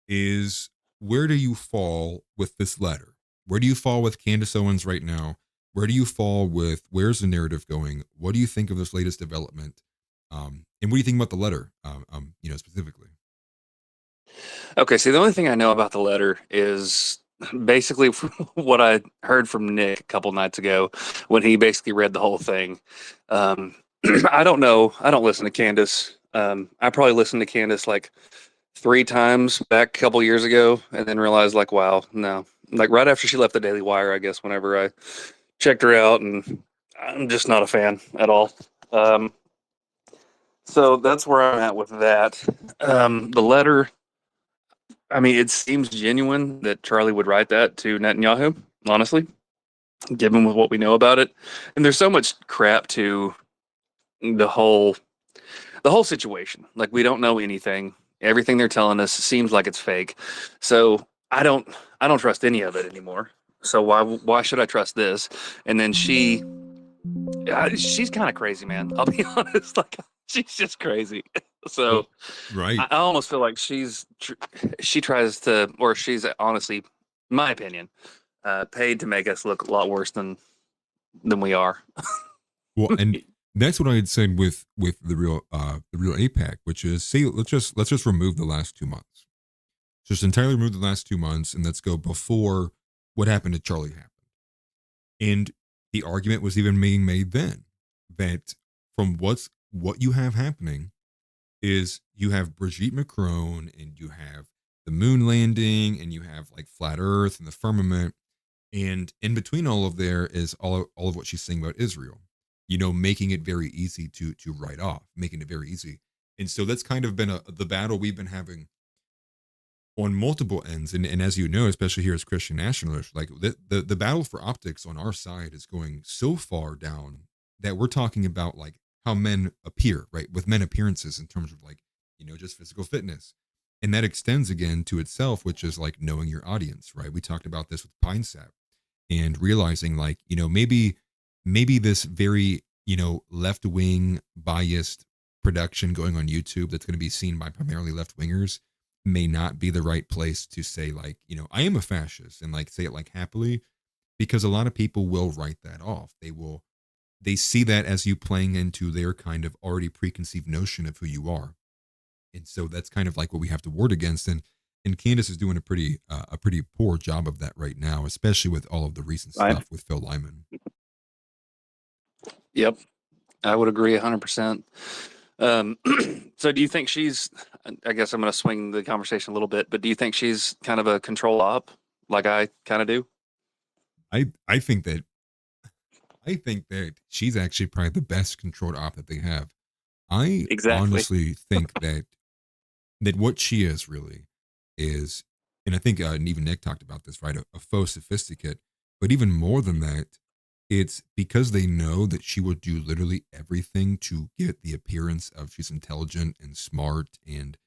S4: Is where do you fall with this letter? Where do you fall with Candace Owens right now? Where do you fall with where's the narrative going? What do you think of this latest development? And what do you think about the letter, specifically?
S3: Okay, so the only thing I know about the letter is basically what I heard from Nick a couple nights ago when he basically read the whole thing. I don't know. I don't listen to Candace. I probably listened to Candace like 3 times back a couple years ago and then realized like, wow, no. Like right after she left the Daily Wire, I guess, whenever I checked her out, and I'm just not a fan at all. So that's where I'm at with that. The letter, I mean, it seems genuine that Charlie would write that to Netanyahu, honestly, given with what we know about it. And there's so much crap to the whole situation. Like, we don't know anything. Everything they're telling us seems like it's fake. So I don't trust any of it anymore. So why should I trust this? And then she's kind of crazy, man. I'll be honest. Like, she's just crazy. So
S4: right.
S3: I almost feel like she tries to, or she's honestly, in my opinion, paid to make us look a lot worse than we are.
S4: Well, and that's what I had said with the real APAC, which is, say, let's just remove the last 2 months. Just entirely remove the last 2 months, and let's go before what happened to Charlie happened. And the argument was even being made then that from what you have happening is you have Brigitte Macron, and you have the moon landing, and you have like flat Earth and the firmament, and in between all of there is all of what she's saying about Israel. Making it very easy to write off, making it very easy. And so that's kind of been the battle we've been having on multiple ends. And as you know, especially here as Christian nationalists, like the battle for optics on our side is going so far down that we're talking about like how men appear, right? With men appearances in terms of like, just physical fitness. And that extends again to itself, which is like knowing your audience, right? We talked about this with Pine Sap and realizing like, maybe this very, left wing biased production going on YouTube that's going to be seen by primarily left wingers may not be the right place to say like, I am a fascist and like say it like happily, because a lot of people will write that off. They see that as you playing into their kind of already preconceived notion of who you are. And so that's kind of like what we have to ward against. And Candace is doing a pretty poor job of that right now, especially with all of the recent
S3: Right.
S4: stuff with Phil Lyman.
S3: Yep, I would agree 100%. So do you think she's, I guess I'm going to swing the conversation a little bit, but do you think she's kind of a control op like I kind of do?
S4: I think that she's actually probably the best controlled op that they have. I
S3: Exactly.
S4: honestly think that what she is really is, and I think and even Nick talked about this, right? A faux sophisticate, but even more than that, it's because they know that she will do literally everything to get the appearance of she's intelligent and smart, and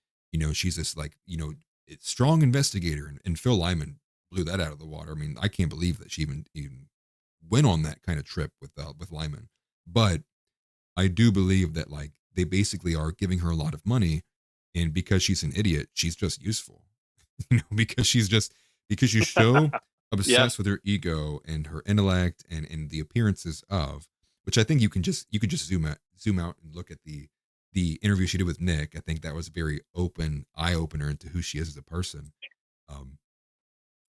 S4: she's this like strong investigator, and Phil Lyman blew that out of the water. I mean, I can't believe that she even went on that kind of trip with Lyman, but I do believe that like they basically are giving her a lot of money, and because she's an idiot, she's just useful, because she's so
S3: Yeah.
S4: obsessed with her ego and her intellect and the appearances of, which I think you could just zoom out and look at the interview she did with Nick. I think that was a very eye opener into who she is as a person.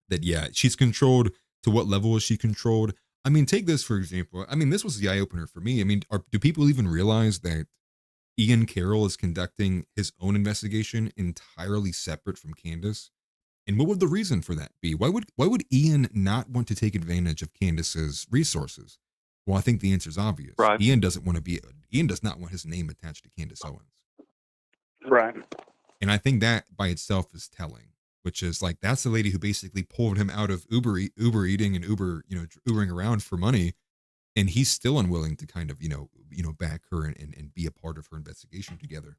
S4: That yeah, she's controlled. To what level is she controlled? I mean, take this for example. I mean, this was the eye opener for me. I mean, do people even realize that Ian Carroll is conducting his own investigation entirely separate from Candace? And what would the reason for that be? Why would Ian not want to take advantage of Candace's resources? Well, I think the answer is obvious.
S3: Right.
S4: Ian does not want his name attached to Candace Owens.
S3: Right.
S4: And I think that by itself is telling, which is like, that's the lady who basically pulled him out of Uber eating and Ubering around for money. And he's still unwilling to kind of, back her and be a part of her investigation together.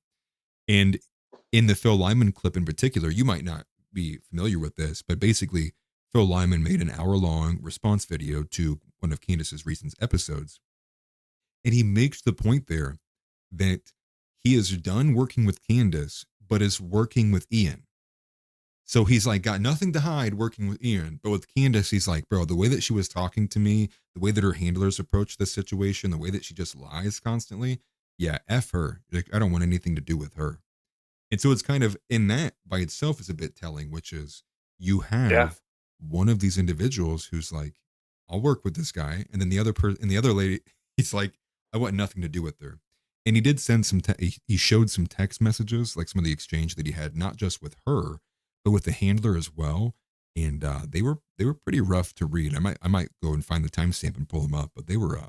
S4: And in the Phil Lyman clip in particular, you might not be familiar with this, but basically Phil Lyman made an hour-long response video to one of Candace's recent episodes. And he makes the point there that he is done working with Candace, but is working with Ian. So he's like got nothing to hide working with Ian, but with Candace, he's like, bro, the way that she was talking to me, the way that her handlers approach this situation, the way that she just lies constantly, yeah, F her. Like, I don't want anything to do with her. And so it's kind of, in that by itself is a bit telling, which is you have one of these individuals who's like, I'll work with this guy. And then the other lady, he's like, I want nothing to do with her. And he did send he showed some text messages, like some of the exchange that he had, not just with her, but with the handler as well. And they were pretty rough to read. I might go and find the timestamp and pull them up, but they were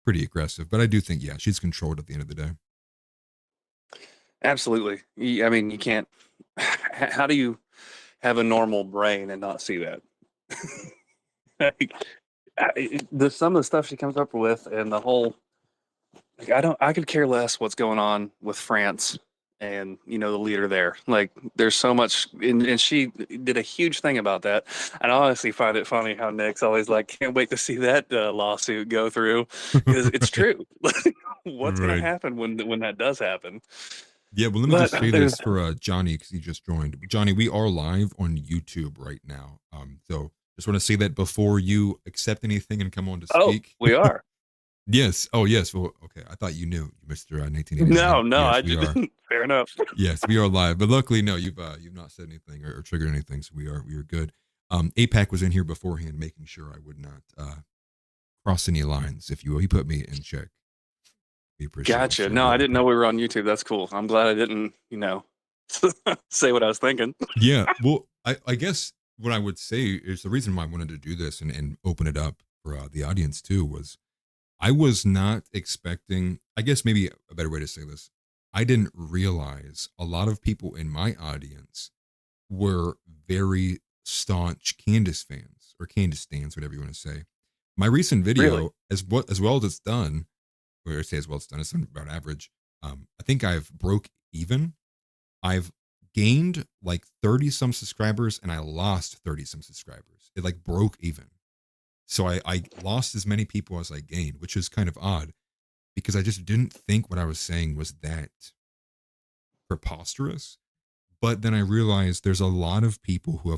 S4: pretty aggressive. But I do think, yeah, she's controlled at the end of the day.
S3: Absolutely. I mean, you can't. How do you have a normal brain and not see that? Like, some of the stuff she comes up with, and the whole. Like, I could care less what's going on with France and the leader there. Like, there's so much, and she did a huge thing about that. And I honestly find it funny how Nick's always like, can't wait to see that lawsuit go through, because it's true. What's going to happen when that does happen?
S4: Yeah, well, let me just say this for Johnny, because he just joined. Johnny, we are live on YouTube right now. So just want to say that before you accept anything and come on to speak.
S3: Oh, we are.
S4: Yes. Oh, yes. Well, okay. I thought you knew, Mr. 1989.
S3: No,
S4: yes,
S3: I didn't. Fair enough.
S4: Yes, we are live, but luckily, no, you've not said anything or triggered anything, so we are good. APAC was in here beforehand, making sure I would not cross any lines, if you will. He put me in check. We appreciate
S3: Gotcha.
S4: it.
S3: No, I didn't know we were on YouTube. That's cool. I'm glad I didn't, say what I was thinking.
S4: Yeah. Well, I guess what I would say is the reason why I wanted to do this and open it up for the audience too was I was not expecting, I guess maybe a better way to say this, I didn't realize a lot of people in my audience were very staunch Candace fans or Candace stands, whatever you want to say. My recent video,
S3: Really?
S4: as well as it's done, or say as well it's done, it's about average. I think I've broke even. I've gained like 30 some subscribers and I lost 30 some subscribers. It like broke even. So I lost as many people as I gained, which is kind of odd because I just didn't think what I was saying was that preposterous. But then I realized there's a lot of people who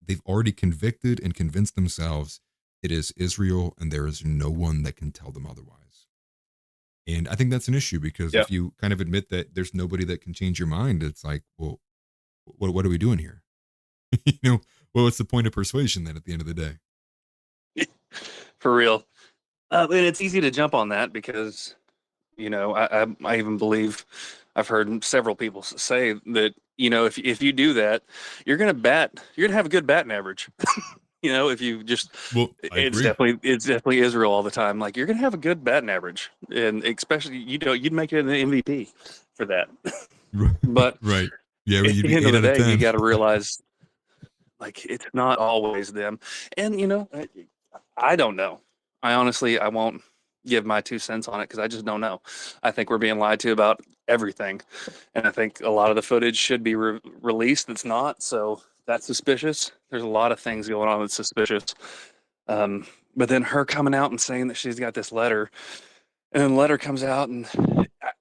S4: they've already convicted and convinced themselves it is Israel and there is no one that can tell them otherwise. And I think that's an issue because
S3: Yeah.
S4: if you kind of admit that there's nobody that can change your mind, it's like, well, what are we doing here? Well, what's the point of persuasion then at the end of the day?
S3: For real. And it's easy to jump on that because, I even believe I've heard several people say that, if you do that, you're going to have a good batting average. If you just,
S4: Well, I
S3: it's
S4: agree.
S3: definitely Israel all the time. Like you're going to have a good batting average, and especially, you'd make it an MVP for that. But
S4: Right. Yeah,
S3: at
S4: you'd
S3: the
S4: be
S3: end of
S4: 8
S3: the
S4: out of
S3: day, you
S4: 10.
S3: got to realize, like, it's not always them. And, I don't know. I won't give my 2 cents on it because I just don't know. I think we're being lied to about everything. And I think a lot of the footage should be released that's not. So that's suspicious. There's a lot of things going on that's suspicious. But then her coming out and saying that she's got this letter, and then the letter comes out, and I,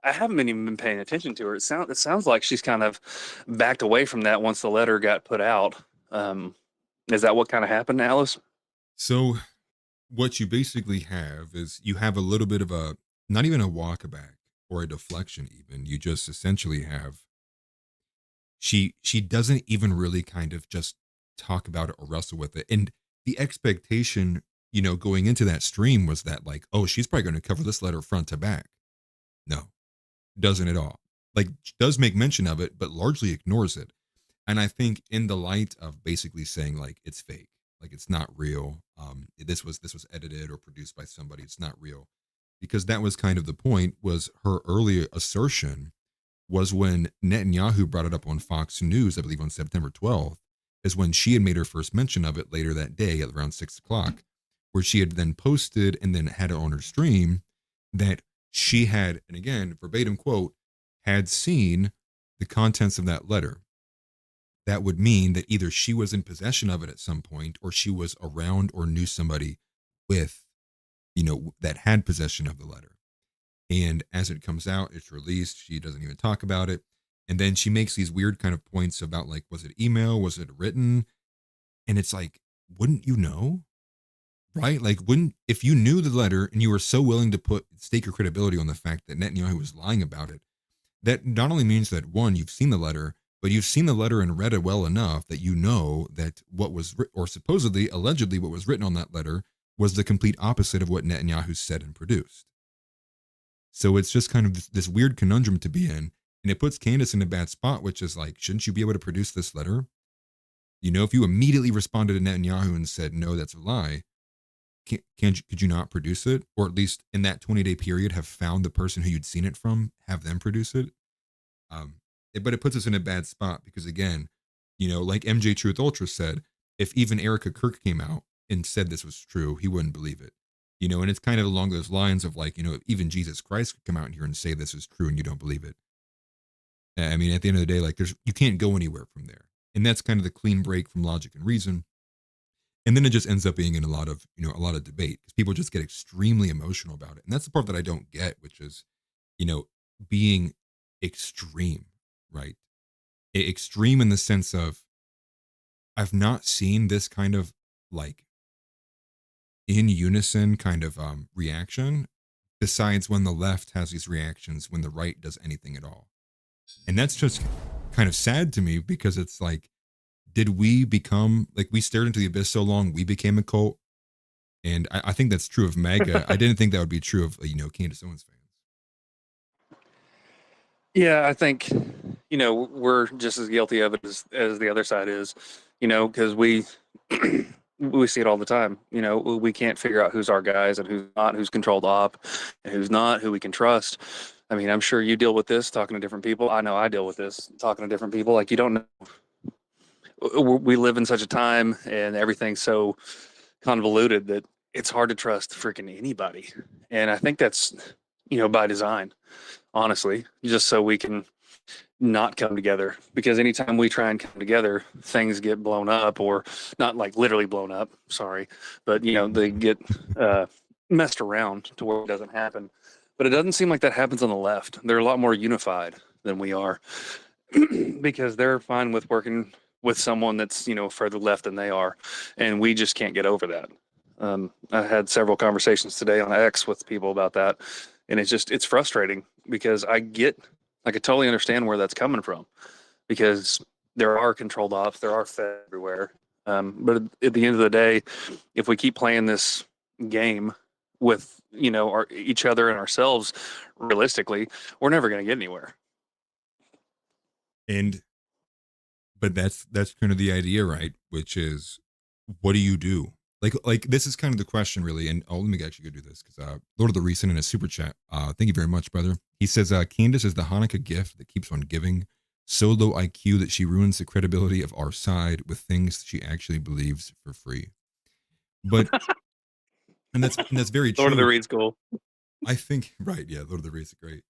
S3: I haven't even been paying attention to her. It sounds like she's kind of backed away from that once the letter got put out. Um, is that what kind of happened, Alice?
S4: So what you basically have is you have a little bit of a, not even a walkback or a deflection even. You just essentially have, she doesn't even really kind of just talk about it or wrestle with it. And the expectation, going into that stream was that like, oh, she's probably going to cover this letter front to back. No, doesn't at all. Like does make mention of it, but largely ignores it. And I think in the light of basically saying like it's fake, like it's not real. This was edited or produced by somebody. It's not real, because that was kind of the point. Was her early assertion was when Netanyahu brought it up on Fox News, I believe on September 12th, is when she had made her first mention of it later that day at around 6 o'clock, where she had then posted and then had it on her stream that she had, and again, verbatim quote, had seen the contents of that letter. That would mean that either she was in possession of it at some point or she was around or knew somebody with, that had possession of the letter. And as it comes out, it's released. She doesn't even talk about it. And then she makes these weird kind of points about like, was it email? Was it written? And it's like, wouldn't you know? Right? Like, if you knew the letter and you were so willing to stake your credibility on the fact that Netanyahu was lying about it, that not only means that one, you've seen the letter, but you've seen the letter and read it well enough that you know that what was, or supposedly, allegedly, what was written on that letter was the complete opposite of what Netanyahu said and produced. So it's just kind of this weird conundrum to be in. And it puts Candace in a bad spot, which is like, shouldn't you be able to produce this letter? If you immediately responded to Netanyahu and said, no, that's a lie, could you not produce it? Or at least in that 20-day period, have found the person who you'd seen it from, have them produce it? But it puts us in a bad spot because, again, like MJ Truth Ultra said, if even Erica Kirk came out and said this was true, he wouldn't believe it. And it's kind of along those lines of like, even Jesus Christ could come out here and say this is true and you don't believe it. I mean, at the end of the day, like you can't go anywhere from there. And that's kind of the clean break from logic and reason. And then it just ends up being in a lot of debate because people just get extremely emotional about it. And that's the part that I don't get, which is, being extreme, right? Extreme in the sense of I've not seen this kind of like in unison kind of reaction besides when the left has these reactions when the right does anything at all. And that's just kind of sad to me because it's like, did we become like we stared into the abyss so long we became a cult? And I think that's true of MAGA. I didn't think that would be true of Candace Owens fans.
S3: Yeah, I think, we're just as guilty of it as the other side is, because we we see it all the time. We can't figure out who's our guys and who's not, who's controlled op and who's not, who we can trust. I mean, I'm sure you deal with this talking to different people. I know I deal with this talking to different people. Like, you don't know. We live in such a time and everything's so convoluted that it's hard to trust freaking anybody. And I think that's, by design, honestly, just so we can not come together, because anytime we try and come together, things get blown up, or not like literally blown up, sorry, but they get messed around to where it doesn't happen. But it doesn't seem like that happens on the left. They're a lot more unified than we are because they're fine with working with someone that's further left than they are, and we just can't get over that. I had several conversations today on X with people about that, and it's frustrating because I could totally understand where that's coming from, because there are controlled ops, there are fed everywhere. But at the end of the day, if we keep playing this game with each other and ourselves, realistically, we're never going to get anywhere.
S4: And but that's kind of the idea, right? Which is, what do you do? Like this is kind of the question, really. And let me actually go do this, because Lord of the Recent in a super chat. Thank you very much, brother. He says, Candace is the Hanukkah gift that keeps on giving, so low IQ that she ruins the credibility of our side with things she actually believes for free. But and that's very true.
S3: Lord of the Reed's cool.
S4: I think, right, yeah, Lord of the Rings is great.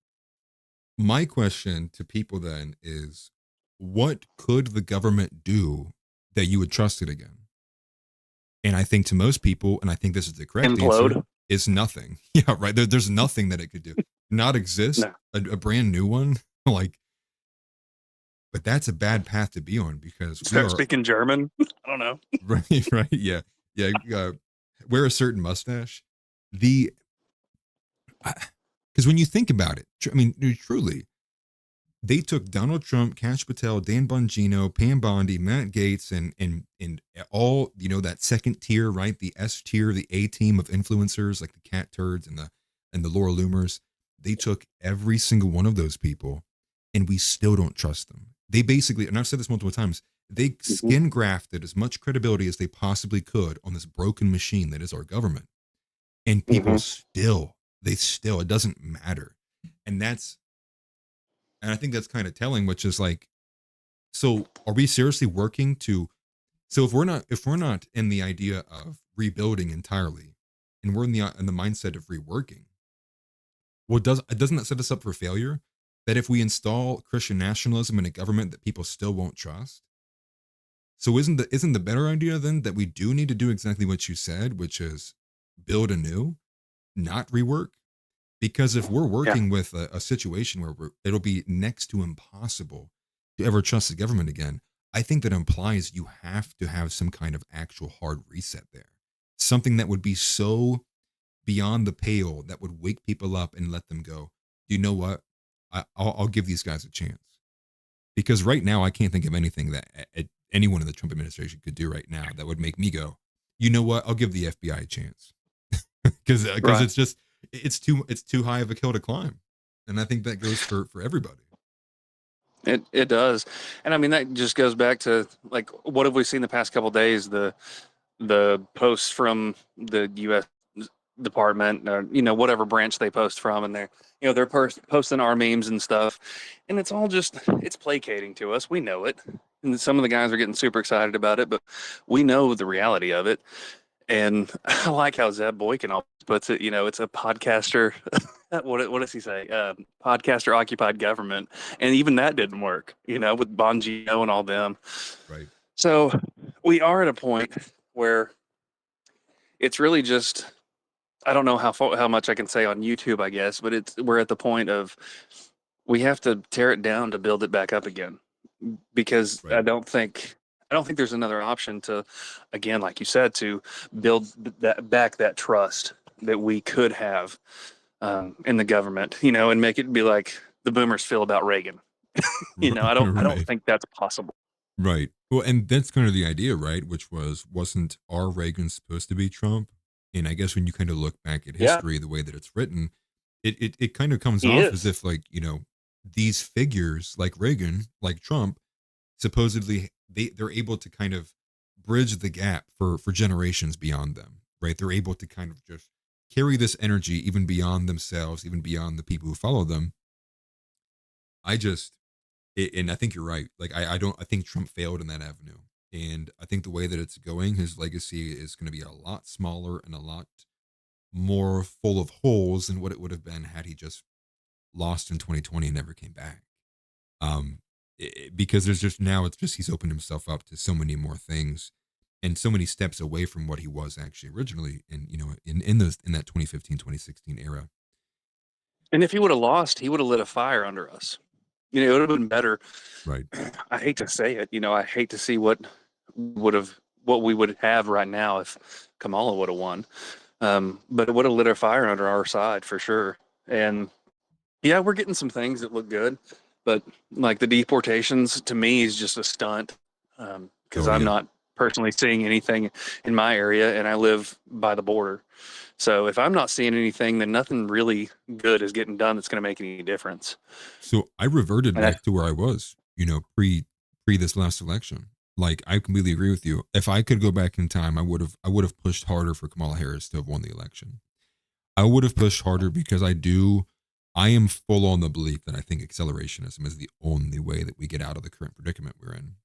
S4: My question to people then is, what could the government do that you would trust it again? And I think to most people, and I think this is the correct
S3: Implode.
S4: answer, is nothing. Yeah, right. There's nothing that it could do. Not exist.
S3: No.
S4: A brand new one, like. But that's a bad path to be on, because
S3: Start speaking German. I don't know.
S4: Right, yeah. Wear a certain mustache. Because when you think about it, I mean, truly, they took Donald Trump, Kash Patel, Dan Bongino, Pam Bondi, Matt Gaetz, and all, that second tier, right? The S tier, the A team of influencers, like the Cat Turds and the Laura Loomers. They took every single one of those people, and we still don't trust them. They basically, and I've said this multiple times, they skin grafted as much credibility as they possibly could on this broken machine that is our government. And people it doesn't matter. And I think that's kind of telling, which is like, so are we seriously working so if we're not in the idea of rebuilding entirely, and we're in the mindset of reworking, well, doesn't that set us up for failure? That if we install Christian nationalism in a government that people still won't trust? So isn't the better idea then that we do need to do exactly what you said, which is build anew, not rework? Because if we're working with a situation where it'll be next to impossible to ever trust the government again, I think that implies you have to have some kind of actual hard reset there. Something that would be so beyond the pale that would wake people up and let them go, you know what? I'll give these guys a chance. Because right now, I can't think of anything that anyone in the Trump administration could do right now that would make me go, you know what? I'll give the FBI a chance. Because it's just, it's too high of a hill to climb. And I think that goes for everybody.
S3: It does. And I mean, that just goes back to, like, what have we seen the past couple of days? The posts from the U.S. Department, or whatever branch they post from, and they're posting our memes and stuff, and it's all just, it's placating to us. We know it, and some of the guys are getting super excited about it, but we know the reality of it. And I like how Zeb Boykin always puts it. It's a podcaster. What does he say? Podcaster occupied government, and even that didn't work. With Bongino and all them.
S4: Right.
S3: So we are at a point where it's really just, I don't know how much I can say on YouTube, I guess, but we're at the point of, we have to tear it down to build it back up again, because
S4: Right.
S3: I don't think there's another option to, again, like you said, to build that trust that we could have in the government, and make it be like the boomers feel about Reagan. I don't think that's possible.
S4: Right. Well, and that's kind of the idea, right? Which wasn't our Reagan supposed to be Trump? And I guess when you kind of look back at history, the way that it's written, it kind of comes off as if, like, these figures like Reagan, like Trump, supposedly they're able to kind of bridge the gap for generations beyond them, right? They're able to kind of just carry this energy even beyond themselves, even beyond the people who follow them. And I think you're right. Like, I think Trump failed in that avenue. And I think the way that it's going, his legacy is going to be a lot smaller and a lot more full of holes than what it would have been had he just lost in 2020 and never came back. Um, because there's just now it's just he's opened himself up to so many more things and so many steps away from what he was actually originally in that 2015 2016 era.
S3: And if he would have lost, he would have lit a fire under us. It would have been better.
S4: Right.
S3: I hate to say it, I hate to see what we would have right now if Kamala would have won. But it would have lit a fire under our side for sure. And yeah, we're getting some things that look good, but like the deportations to me is just a stunt. Because I'm not personally seeing anything in my area, and I live by the border. So if I'm not seeing anything, then nothing really good is getting done that's going to make any difference.
S4: So I reverted back to where I was, pre this last election. Like, I completely agree with you. If I could go back in time, I would have pushed harder for Kamala Harris to have won the election. I would have pushed harder because I am full on the belief that I think accelerationism is the only way that we get out of the current predicament we're in.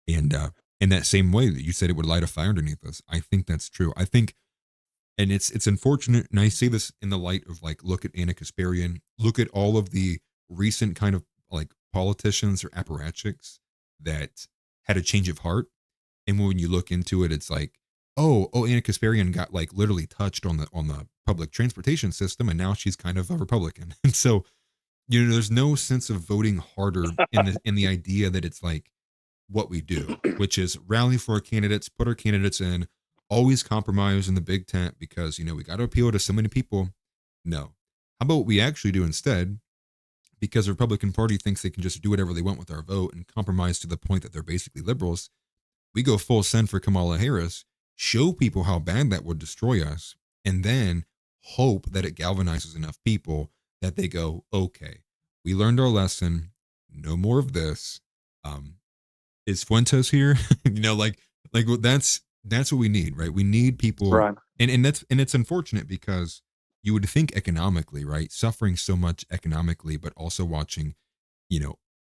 S4: And in that same way that you said it would light a fire underneath us, I think that's true. I think, and it's unfortunate, and I say this in the light of, like, look at Anna Kasparian, look at all of the recent kind of like politicians or apparatchiks that had a change of heart. And when you look into it, it's like, oh, Anna Kasparian got like literally touched on the public transportation system, and now she's kind of a Republican. And so, there's no sense of voting harder in the idea that it's like what we do, which is rally for our candidates, put our candidates in, always compromise in the big tent because, we got to appeal to so many people. No. How about what we actually do instead? Because the Republican Party thinks they can just do whatever they want with our vote and compromise to the point that they're basically liberals. We go full send for Kamala Harris, show people how bad that would destroy us, and then hope that it galvanizes enough people that they go, okay, we learned our lesson. No more of this. Is Fuentes here? That's what we need, right? We need people,
S3: right?
S4: And it's unfortunate because you would think economically, right? Suffering so much economically, but also watching,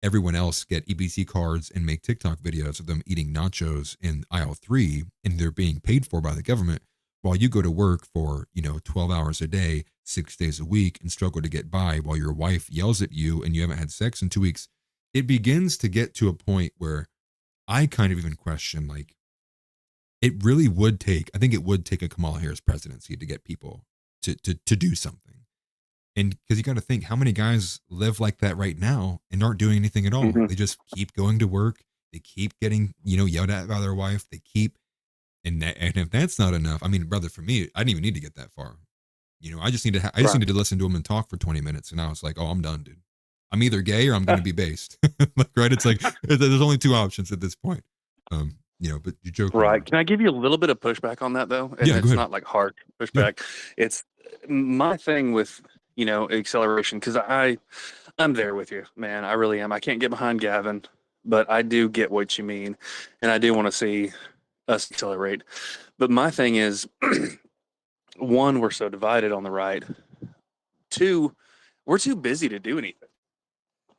S4: everyone else get EBT cards and make TikTok videos of them eating nachos in aisle 3, and they're being paid for by the government while you go to work for, 12 hours a day, 6 days a week, and struggle to get by while your wife yells at you and you haven't had sex in 2 weeks. It begins to get to a point where I kind of even question, like, I think it would take a Kamala Harris presidency to get people to do something. And because you got to think, how many guys live like that right now and aren't doing anything at all? Mm-hmm. They just keep going to work. They keep getting, yelled at by their wife. They keep, and if that's not enough, I mean, brother, for me, I didn't even need to get that far. I just need to listen to him and talk for 20 minutes. And I was like, oh, I'm done, dude. I'm either gay or I'm going to be based. Right? It's like, there's only two options at this point. But you joke.
S3: Right. Can I give you a little bit of pushback on that though? And it's not like hard pushback. Yeah. It's my thing with, acceleration. Cause I'm there with you, man. I really am. I can't get behind Gavin, but I do get what you mean. And I do want to see us accelerate. But my thing is, one, we're so divided on the right. Two, we're too busy to do anything.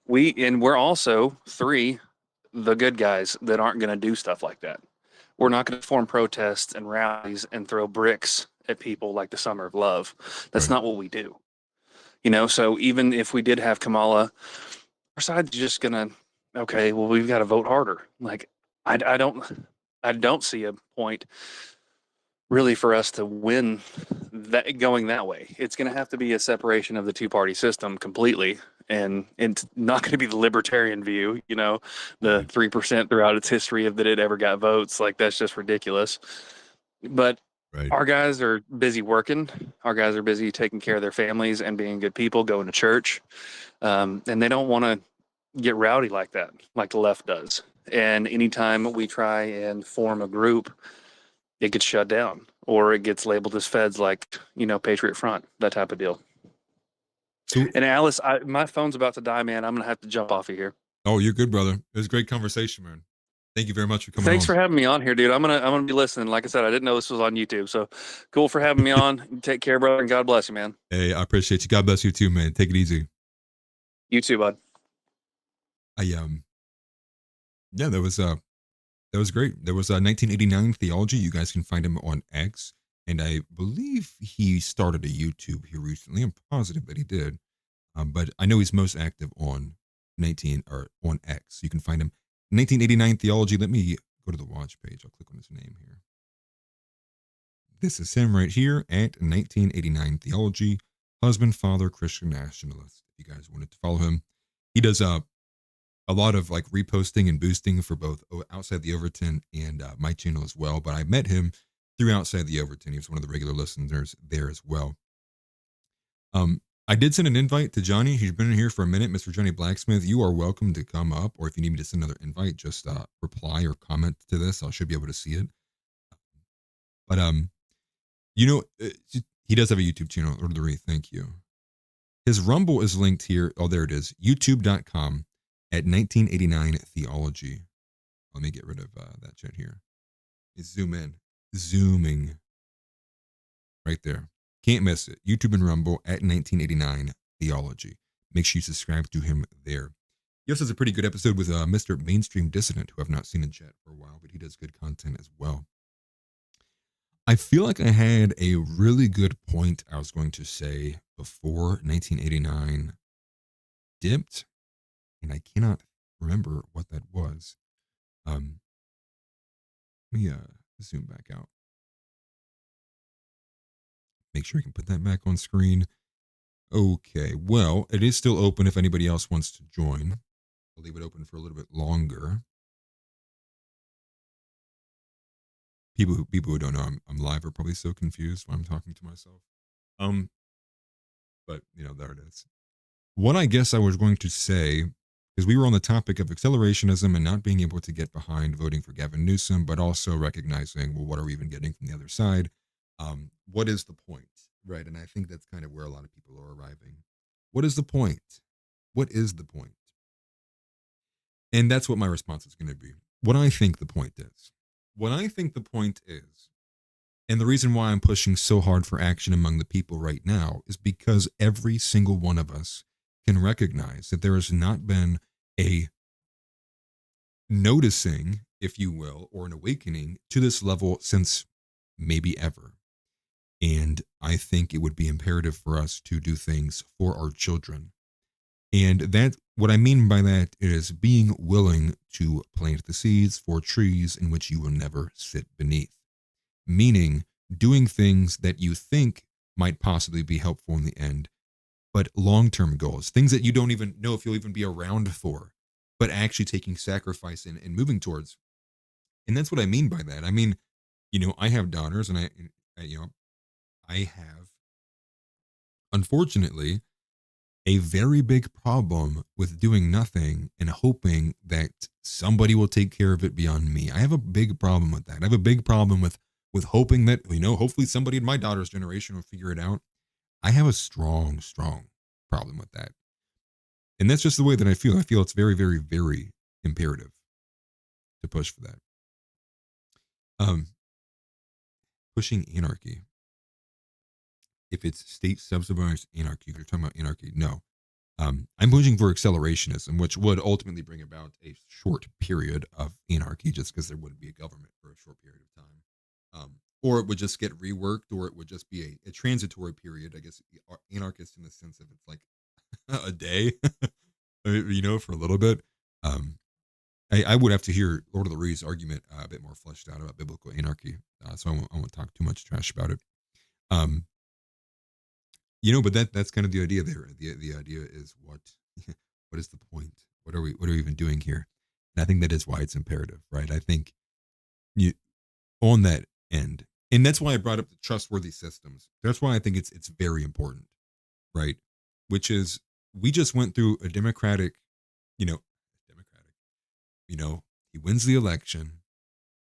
S3: We're also, 3, the good guys that aren't going to do stuff like that. We're not going to form protests and rallies and throw bricks at people like the Summer of Love. That's not what we do. So even if we did have Kamala, our side's just going to, okay, well, we've got to vote harder. Like, I don't see a point really for us to win that going that way. It's going to have to be a separation of the two-party system completely. And it's not going to be the libertarian view, the 3% throughout its history of that it ever got votes. Like, that's just ridiculous. But our guys are busy working. Our guys are busy taking care of their families and being good people, going to church. And they don't want to get rowdy like that, like the left does. And anytime we try and form a group, it gets shut down or it gets labeled as feds, like, Patriot Front, that type of deal. And Alice, my phone's about to die, man. I'm going to have to jump off of here.
S4: Oh, you're good, brother. It was a great conversation, man. Thank you very much for coming
S3: Thanks for having me on here, dude. I'm gonna be listening. Like I said, I didn't know this was on YouTube. So cool for having me on. Take care, brother, and God bless you, man.
S4: Hey, I appreciate you. God bless you too, man. Take it easy.
S3: You too, bud.
S4: Yeah, that was great. There was 1989 Theology. You guys can find him on X. and I believe he started a YouTube here recently. I'm positive that he did, but I know he's most active on 19 or on X. You can find him 1989 Theology. Let me go to the watch page. I'll click on his name here. This is him right here at 1989 Theology, husband, father, Christian nationalist. If you guys wanted to follow him, he does a lot of like reposting and boosting for both Outside the Overton and my channel as well. But I met him through Outside the Overton. He was one of the regular listeners there as well. I did send an invite to Johnny. He's been in here for a minute. Mr. Johnny Blacksmith, you are welcome to come up, or if you need me to send another invite, just reply or comment to this. I should be able to see it. But he does have a YouTube channel. Lord of the Wreath, thank you. His Rumble is linked here. Oh, there it is. YouTube.com at 1989 Theology. Let me get rid of that chat here. Zoom in. Zooming. Right there. Can't miss it. YouTube and Rumble at 1989 Theology. Make sure you subscribe to him there. He also has a pretty good episode with Mr. Mainstream Dissident, who I've not seen in chat for a while, but he does good content as well. I feel like I had a really good point I was going to say before 1989 dipped, and I cannot remember what that was. Let me zoom back out. Make sure I can put that back on screen. Okay, well, it is still open if anybody else wants to join. I'll leave it open for a little bit longer. People who don't know I'm live are probably so confused when I'm talking to myself. But there it is. What I guess I was going to say, because we were on the topic of accelerationism and not being able to get behind voting for Gavin Newsom, but also recognizing, well, what are we even getting from the other side? What is the point, right? And I think that's kind of where a lot of people are arriving. What is the point? What is the point? And that's what my response is going to be. What I think the point is. What I think the point is, and the reason why I'm pushing so hard for action among the people right now, is because every single one of us can recognize that there has not been a noticing, if you will, or an awakening to this level since maybe ever. And I think it would be imperative for us to do things for our children. And that, what I mean by that is being willing to plant the seeds for trees in which you will never sit beneath. Meaning doing things that you think might possibly be helpful in the end, but long-term goals, things that you don't even know if you'll even be around for, but actually taking sacrifice and moving towards. And that's what I mean by that. I mean, I have daughters, and I have, unfortunately, a very big problem with doing nothing and hoping that somebody will take care of it beyond me. I have a big problem with that. I have a big problem with hoping that, hopefully somebody in my daughter's generation will figure it out. I have a strong, strong problem with that. And that's just the way that I feel. I feel it's very, very, very imperative to push for that. Pushing anarchy. If it's state subsidized anarchy, if you're talking about anarchy, no. I'm pushing for accelerationism, which would ultimately bring about a short period of anarchy, just because there wouldn't be a government for a short period of time. Or it would just get reworked, or it would just be a transitory period. I guess anarchist in the sense of it's like a day, for a little bit. I would have to hear Lord of the Rings argument a bit more fleshed out about biblical anarchy, so I won't talk too much trash about it. But that's kind of the idea there. The idea is what is the point? What are we even doing here? And I think that is why it's imperative, right? I think on that end, and that's why I brought up the trustworthy systems. That's why I think it's very important, right? Which is, we just went through a democratic, he wins the election.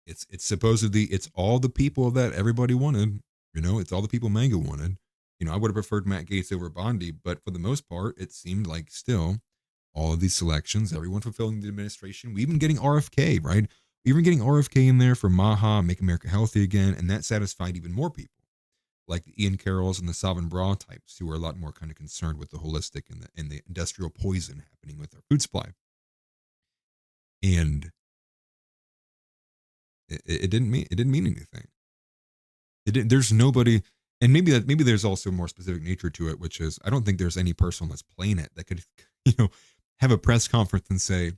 S4: It's supposedly, it's all the people that everybody wanted. It's all the people MAGA wanted. I would have preferred Matt Gaetz over Bondi, but for the most part, it seemed like still all of these selections, everyone fulfilling the administration. We even getting RFK, right? We even getting RFK in there for Maha, Make America Healthy Again, and that satisfied even more people, like the Ian Carrolls and the Salvin Bra types, who are a lot more kind of concerned with the holistic and the industrial poison happening with our food supply. And it didn't mean anything. There's nobody, and maybe there's also more specific nature to it, which is I don't think there's any person that's playing it that could, have a press conference and say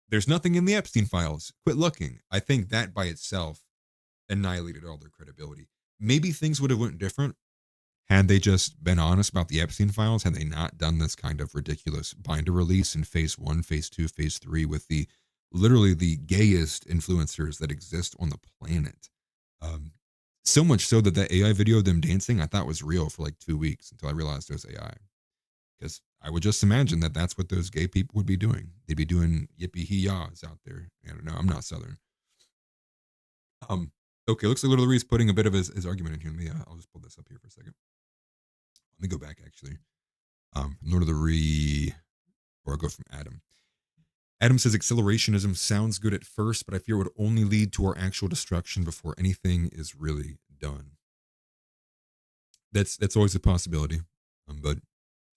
S4: there's nothing in the Epstein files. Quit looking. I think that by itself annihilated all their credibility. Maybe things would have went different had they just been honest about the Epstein files. Had they not done this kind of ridiculous binder release in phase 1, phase 2, phase 3 with the literally the gayest influencers that exist on the planet. So much so that AI video of them dancing I thought was real for like 2 weeks until I realized it was AI. Because I would just imagine that that's what those gay people would be doing. They'd be doing yippee hee yaws out there. I don't know. I'm not Southern. Okay, looks like Lord of the Rings putting a bit of his argument in here. Let me, I'll just pull this up here for a second. Let me go back actually. Lord of the Rings, or I'll go from Adam. Adam says accelerationism sounds good at first, but I fear it would only lead to our actual destruction before anything is really done. That's always a possibility, but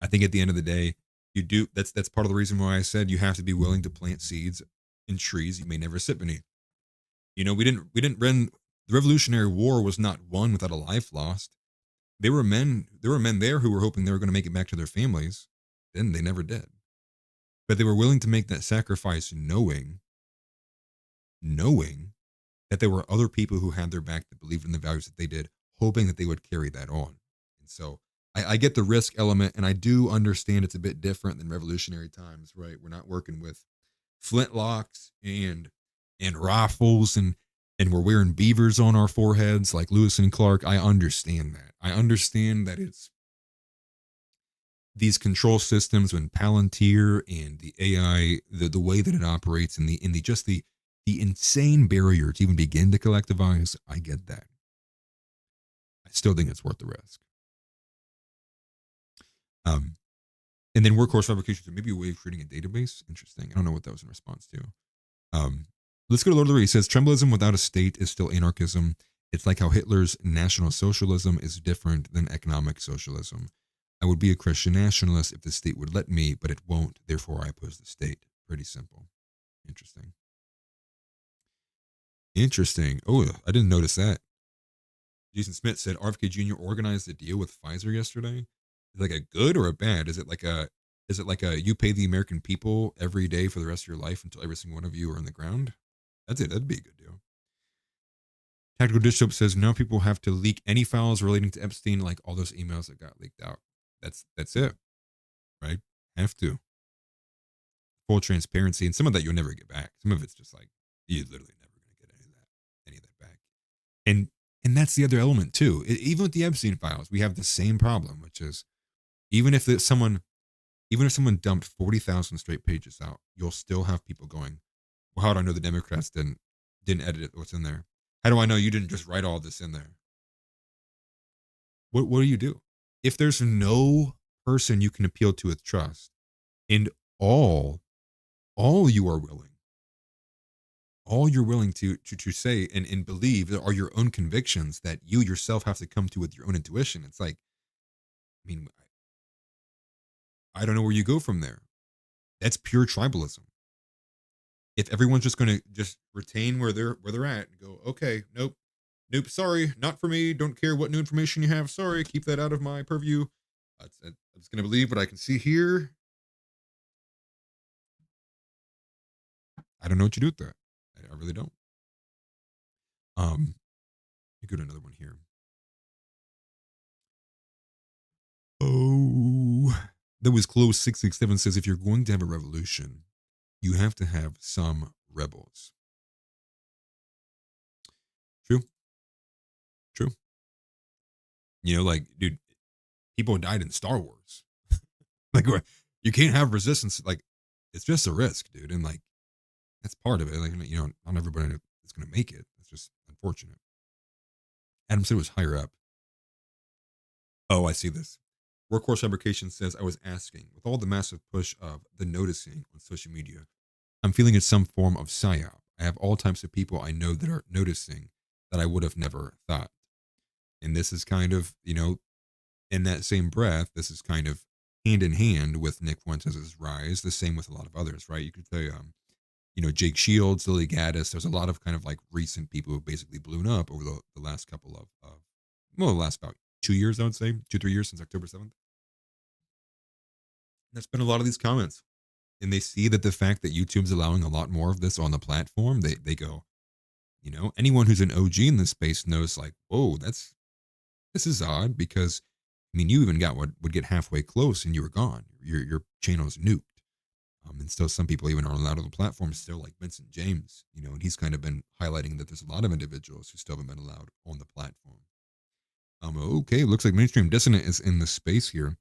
S4: I think at the end of the day, you do. That's part of the reason why I said you have to be willing to plant seeds in trees you may never sit beneath. We didn't run. The Revolutionary War was not won without a life lost. There were men there who were hoping they were going to make it back to their families. Then they never did. But they were willing to make that sacrifice knowing that there were other people who had their back that believed in the values that they did, hoping that they would carry that on. And so I get the risk element, and I do understand it's a bit different than revolutionary times, right? We're not working with flintlocks and rifles and we're wearing beavers on our foreheads like Lewis and Clark. I understand that. I understand that it's these control systems when Palantir and the AI, the way that it operates and the insane barrier to even begin to collectivize. I get that. I still think it's worth the risk. And then workhorse fabrication, so maybe a way of creating a database. Interesting. I don't know what that was in response to. Let's go to Lord of the Rings. It says tribalism without a state is still anarchism. It's like how Hitler's National Socialism is different than economic socialism. I would be a Christian nationalist if the state would let me, but it won't. Therefore, I oppose the state. Pretty simple. Interesting. Oh, I didn't notice that. Jason Smith said RFK Jr. organized a deal with Pfizer yesterday. Is it like a good or a bad? Is it like a you pay the American people every day for the rest of your life until every single one of you are in the ground? That's it. That'd be a good deal. Tactical Dish Soap says now people have to leak any files relating to Epstein, like all those emails that got leaked out. That's it, right? Have to. Full transparency, and some of that you'll never get back. Some of it's just like you're literally never going to get any of that back. And that's the other element too. Even with the Epstein files, we have the same problem, which is even if someone dumped 40,000 straight pages out, you'll still have people going, well, how do I know the Democrats didn't edit what's in there? How do I know you didn't just write all this in there? What do you do? If there's no person you can appeal to with trust, and all you're willing to say and believe are your own convictions that you yourself have to come to with your own intuition, it's like, I mean, I don't know where you go from there. That's pure tribalism. If everyone's just going to just retain where they're at and go, okay, nope, sorry, not for me. Don't care what new information you have. Sorry, keep that out of my purview. I'm just going to believe what I can see here. I don't know what you do with that. I really don't. You go to another one here. Oh, that was close. 667 says if you're going to have a revolution, you have to have some rebels. True. Like, dude, people died in Star Wars. Like, you can't have resistance. Like, it's just a risk, dude. And like, that's part of it. Like, not everybody is going to make it. It's just unfortunate. Adam said it was higher up. Oh, I see this. Workhorse Fabrication says, I was asking, with all the massive push of the noticing on social media, I'm feeling it's some form of psyop. I have all types of people I know that are noticing that I would have never thought. And this is kind of, in that same breath, this is kind of hand in hand with Nick Fuentes' rise, the same with a lot of others, right? You could say, Jake Shields, Lily Gaddis. There's a lot of kind of like recent people who've basically blown up over the last couple the last about 2 years, I would say, 2-3 years since October 7th. That's been a lot of these comments. And they see that the fact that YouTube's allowing a lot more of this on the platform, they go, anyone who's an OG in this space knows like, whoa, this is odd because, you even got what would get halfway close and you were gone. Your channel's nuked. And still some people even aren't allowed on the platform still, like Vincent James, and he's kind of been highlighting that there's a lot of individuals who still haven't been allowed on the platform. Okay, looks like Mainstream Dissonant is in the space here.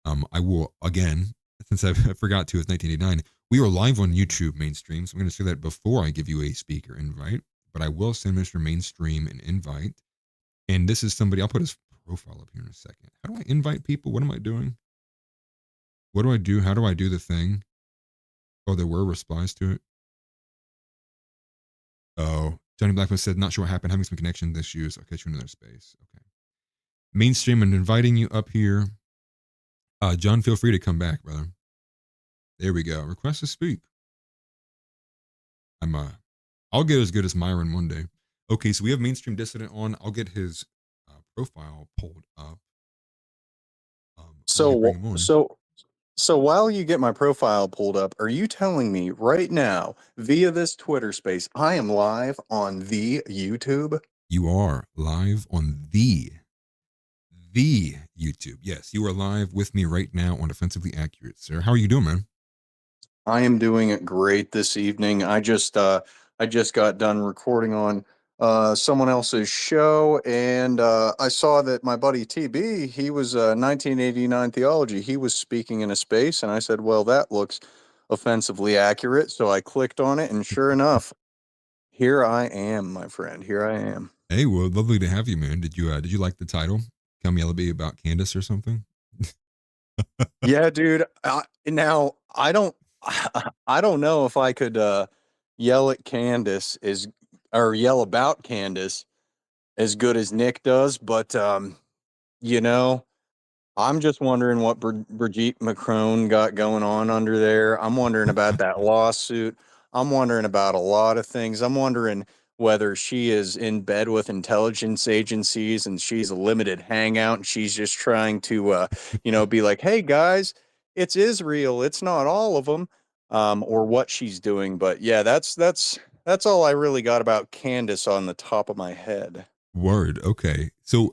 S4: I will, again, since I forgot to, it's 1989. We are live on YouTube Mainstream, so I'm going to say that before I give you a speaker invite, but I will send Mr. Mainstream an invite. And this is somebody, I'll put his profile up here in a second. How do I invite people? What am I doing? What do I do? How do I do the thing? Oh, there were replies to it. Oh, Johnny Blackman said, not sure what happened, having some connection issues. I'll catch you in another space. Okay. Mainstream, I'm inviting you up here. John, feel free to come back, brother. There we go. Request to speak. I'll get as good as Myron one day. Okay, so we have Mainstream Dissident on. I'll get his profile pulled up.
S5: So while you get my profile pulled up, are you telling me right now via this Twitter space I am live on the YouTube?
S4: You are live on the YouTube. Yes, you are live with me right now on Defensively Accurate, sir. How are you doing, man?
S5: I am doing it great this evening. I just got done recording on someone else's show, and I saw that my buddy TB, he was 1989 Theology. He was speaking in a space, and I said, well, that looks offensively accurate. So I clicked on it, and sure enough, here I am, my friend. Here I am.
S4: Hey, well, lovely to have you, man. Did you like the title? Come yell at me about Candace or something?
S5: Yeah, dude. Now I don't know if I could yell at Candace or yell about Candace as good as Nick does, but I'm just wondering what Brigitte Macron got going on under there. I'm wondering about that lawsuit. I'm wondering about a lot of things. I'm wondering whether she is in bed with intelligence agencies and she's a limited hangout and she's just trying to, be like, hey, guys, it's Israel. It's not all of them, or what she's doing. But yeah, that's all I really got about Candace on the top of my head.
S4: Word. Okay. So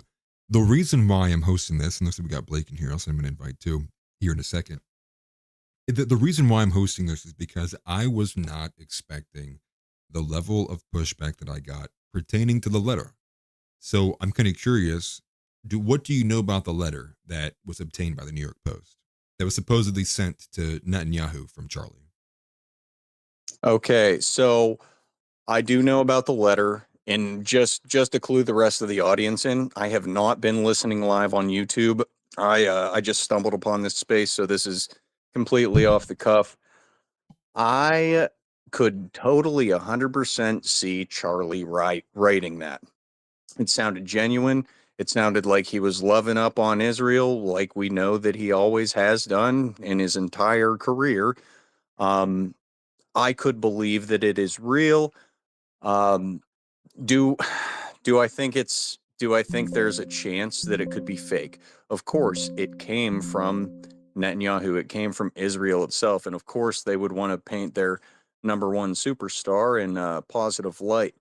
S4: the reason why I'm hosting this, and looks like we got Blake in here, I'll send him an invite too here in a second. The reason why I'm hosting this is because I was not expecting the level of pushback that I got pertaining to the letter. So I'm kind of curious, what do you know about the letter that was obtained by the New York Post that was supposedly sent to Netanyahu from Charlie?
S5: Okay, so I do know about the letter, and just to clue the rest of the audience in, I have not been listening live on YouTube. I just stumbled upon this space, so this is completely off the cuff. I could totally 100% see Charlie writing that. It sounded genuine. It sounded like he was loving up on Israel, like we know that he always has done in his entire career. I could believe that it is real. Do I think there's a chance that it could be fake? Of course, it came from Netanyahu. It came from Israel itself. And of course, they would want to paint their number one superstar in a positive light.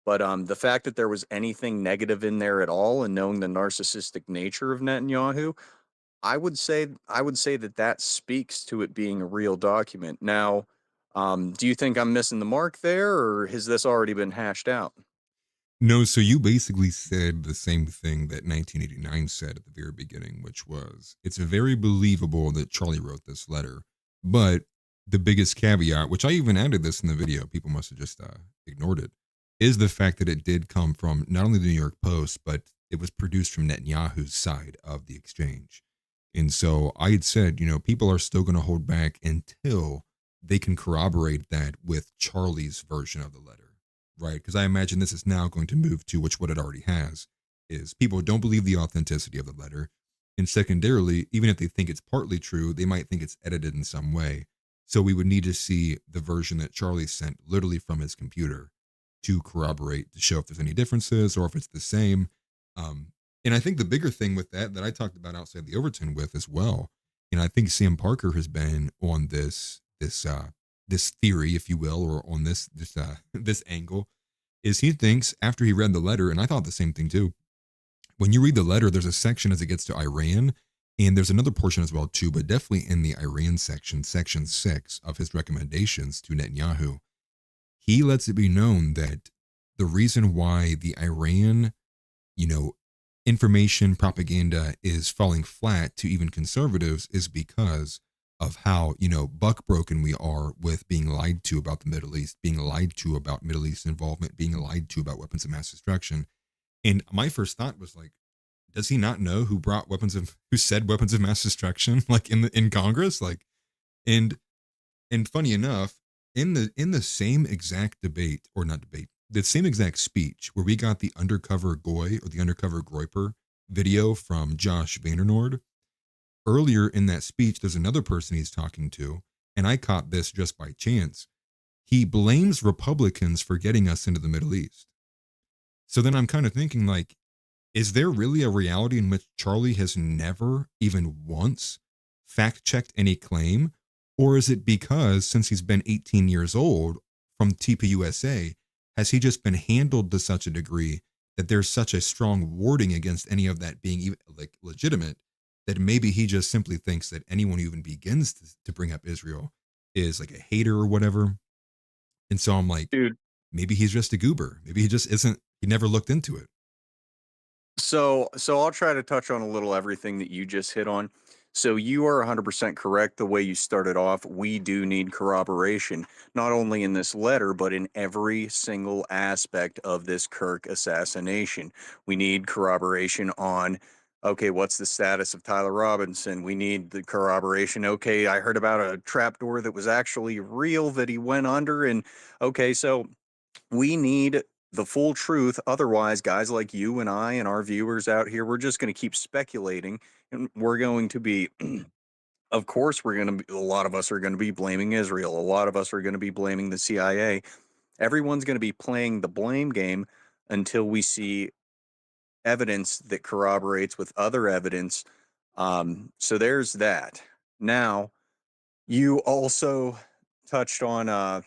S5: But the fact that there was anything negative in there at all, and knowing the narcissistic nature of Netanyahu, I would say that speaks to it being a real document. Now, do you think I'm missing the mark there, or has this already been hashed out?
S4: No, so you basically said the same thing that 1989 said at the very beginning, which was, it's very believable that Charlie wrote this letter, but the biggest caveat, which I even added this in the video, people must have just ignored it, is the fact that it did come from not only the New York Post, but it was produced from Netanyahu's side of the exchange. And so I had said, people are still going to hold back until they can corroborate that with Charlie's version of the letter. Right, because I imagine this is now going to move to, which what it already has, is people don't believe the authenticity of the letter. And secondarily, even if they think it's partly true, they might think it's edited in some way. So we would need to see the version that Charlie sent literally from his computer to corroborate, to show if there's any differences or if it's the same. And I think the bigger thing with that I talked about outside the Overton with as well, and I think Sam Parker has been on this theory, if you will, or on this angle, is he thinks after he read the letter, and I thought the same thing too. When you read the letter, there's a section as it gets to Iran, and there's another portion as well too, but definitely in the Iran section, section 6 of his recommendations to Netanyahu, he lets it be known that the reason why the Iran, information propaganda is falling flat to even conservatives is because of how, buckbroken we are with being lied to about the Middle East, being lied to about Middle East involvement, being lied to about weapons of mass destruction. And my first thought was like, does he not know who said weapons of mass destruction, like in Congress? Like, and funny enough, in the same exact debate, or not debate, the same exact speech where we got the undercover Goy or the undercover Groyper video from Josh Vaynernord, earlier in that speech, there's another person he's talking to, and I caught this just by chance. He blames Republicans for getting us into the Middle East. So then I'm kind of thinking, like, is there really a reality in which Charlie has never even once fact-checked any claim? Or is it because since he's been 18 years old from TPUSA, has he just been handled to such a degree that there's such a strong warding against any of that being even like legitimate, that maybe he just simply thinks that anyone who even begins to bring up Israel is like a hater or whatever? And so I'm like,
S5: Dude,
S4: maybe he's just a goober. Maybe he just isn't, he never looked into it.
S5: so I'll try to touch on a little everything that you just hit on. So you are 100% correct the way you started off. We do need corroboration, not only in this letter, but in every single aspect of this Kirk assassination. We need corroboration on, okay, what's the status of Tyler Robinson? We need the corroboration. Okay, I heard about a trapdoor that was actually real that he went under. And okay, so we need the full truth. Otherwise, guys like you and I and our viewers out here, we're just going to keep speculating, and we're going to be, of course, we're going to be, a lot of us are going to be blaming Israel. A lot of us are going to be blaming the CIA. Everyone's going to be playing the blame game until we see evidence that corroborates with other evidence. So there's that. Now, you also touched on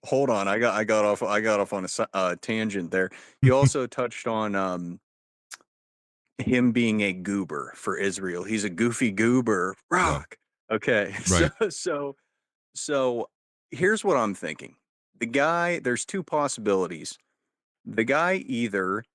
S5: hold on, I got off on a tangent there. You also touched on him being a goober for Israel. He's a goofy goober.
S4: Yeah.
S5: Rock. Okay.
S4: Right.
S5: So here's what I'm thinking. The guy, there's two possibilities. The guy either,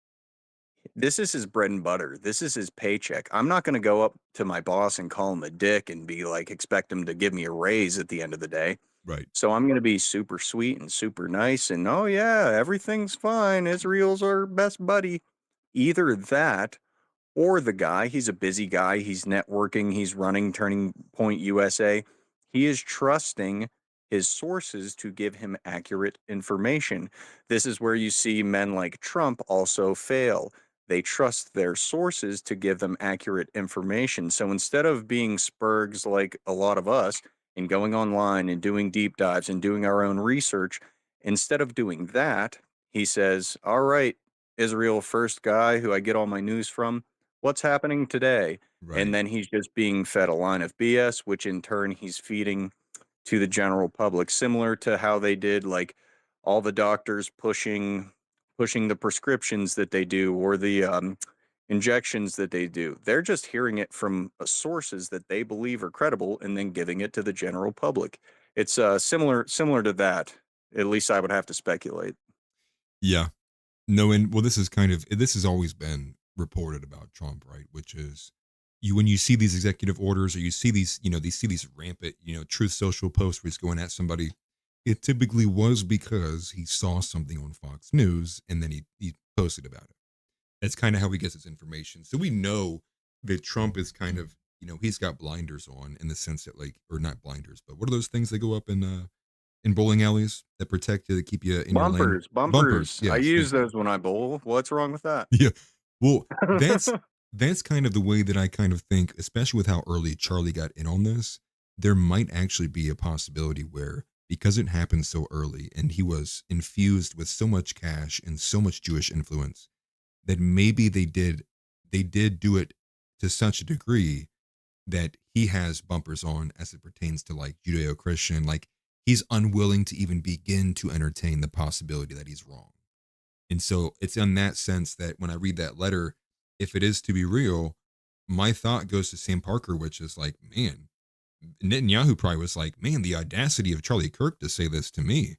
S5: this is his bread and butter. This is his paycheck. I'm not going to go up to my boss and call him a dick and be like, expect him to give me a raise at the end of the day.
S4: Right.
S5: So I'm going to be super sweet and super nice and, oh, yeah, everything's fine. Israel's our best buddy. Either that, or the guy, he's a busy guy. He's networking. He's running Turning Point USA. He is trusting his sources to give him accurate information. This is where you see men like Trump also fail. They trust their sources to give them accurate information. So instead of being spurgs like a lot of us and going online and doing deep dives and doing our own research, instead of doing that, he says, all right, Israel first guy who I get all my news from, what's happening today?
S4: Right.
S5: And then he's just being fed a line of BS, which in turn he's feeding to the general public, similar to how they did like all the doctors pushing the prescriptions that they do, or the injections that they do. They're just hearing it from sources that they believe are credible and then giving it to the general public. It's similar to that. At least I would have to speculate.
S4: Yeah. No, and well, this has always been reported about Trump, right? Which is when you see these executive orders, or you see these, these rampant, Truth Social posts where he's going at somebody, it typically was because he saw something on Fox News and then he posted about it. That's kind of how he gets his information. So we know that Trump is kind of, he's got blinders on, in the sense that, like, or not blinders, but what are those things that go up in bowling alleys that protect you, that keep you in your lane?
S5: Bumpers.
S4: Yes,
S5: I use those when I bowl. What's wrong with that?
S4: Yeah. Well, that's kind of the way that I kind of think, especially with how early Charlie got in on this, there might actually be a possibility where, because it happened so early and he was infused with so much cash and so much Jewish influence, that maybe they did do it to such a degree that he has bumpers on as it pertains to like Judeo-Christian. Like he's unwilling to even begin to entertain the possibility that he's wrong. And so it's in that sense that when I read that letter, if it is to be real, my thought goes to Sam Parker, which is like, man, Netanyahu probably was like, man, the audacity of Charlie Kirk to say this to me.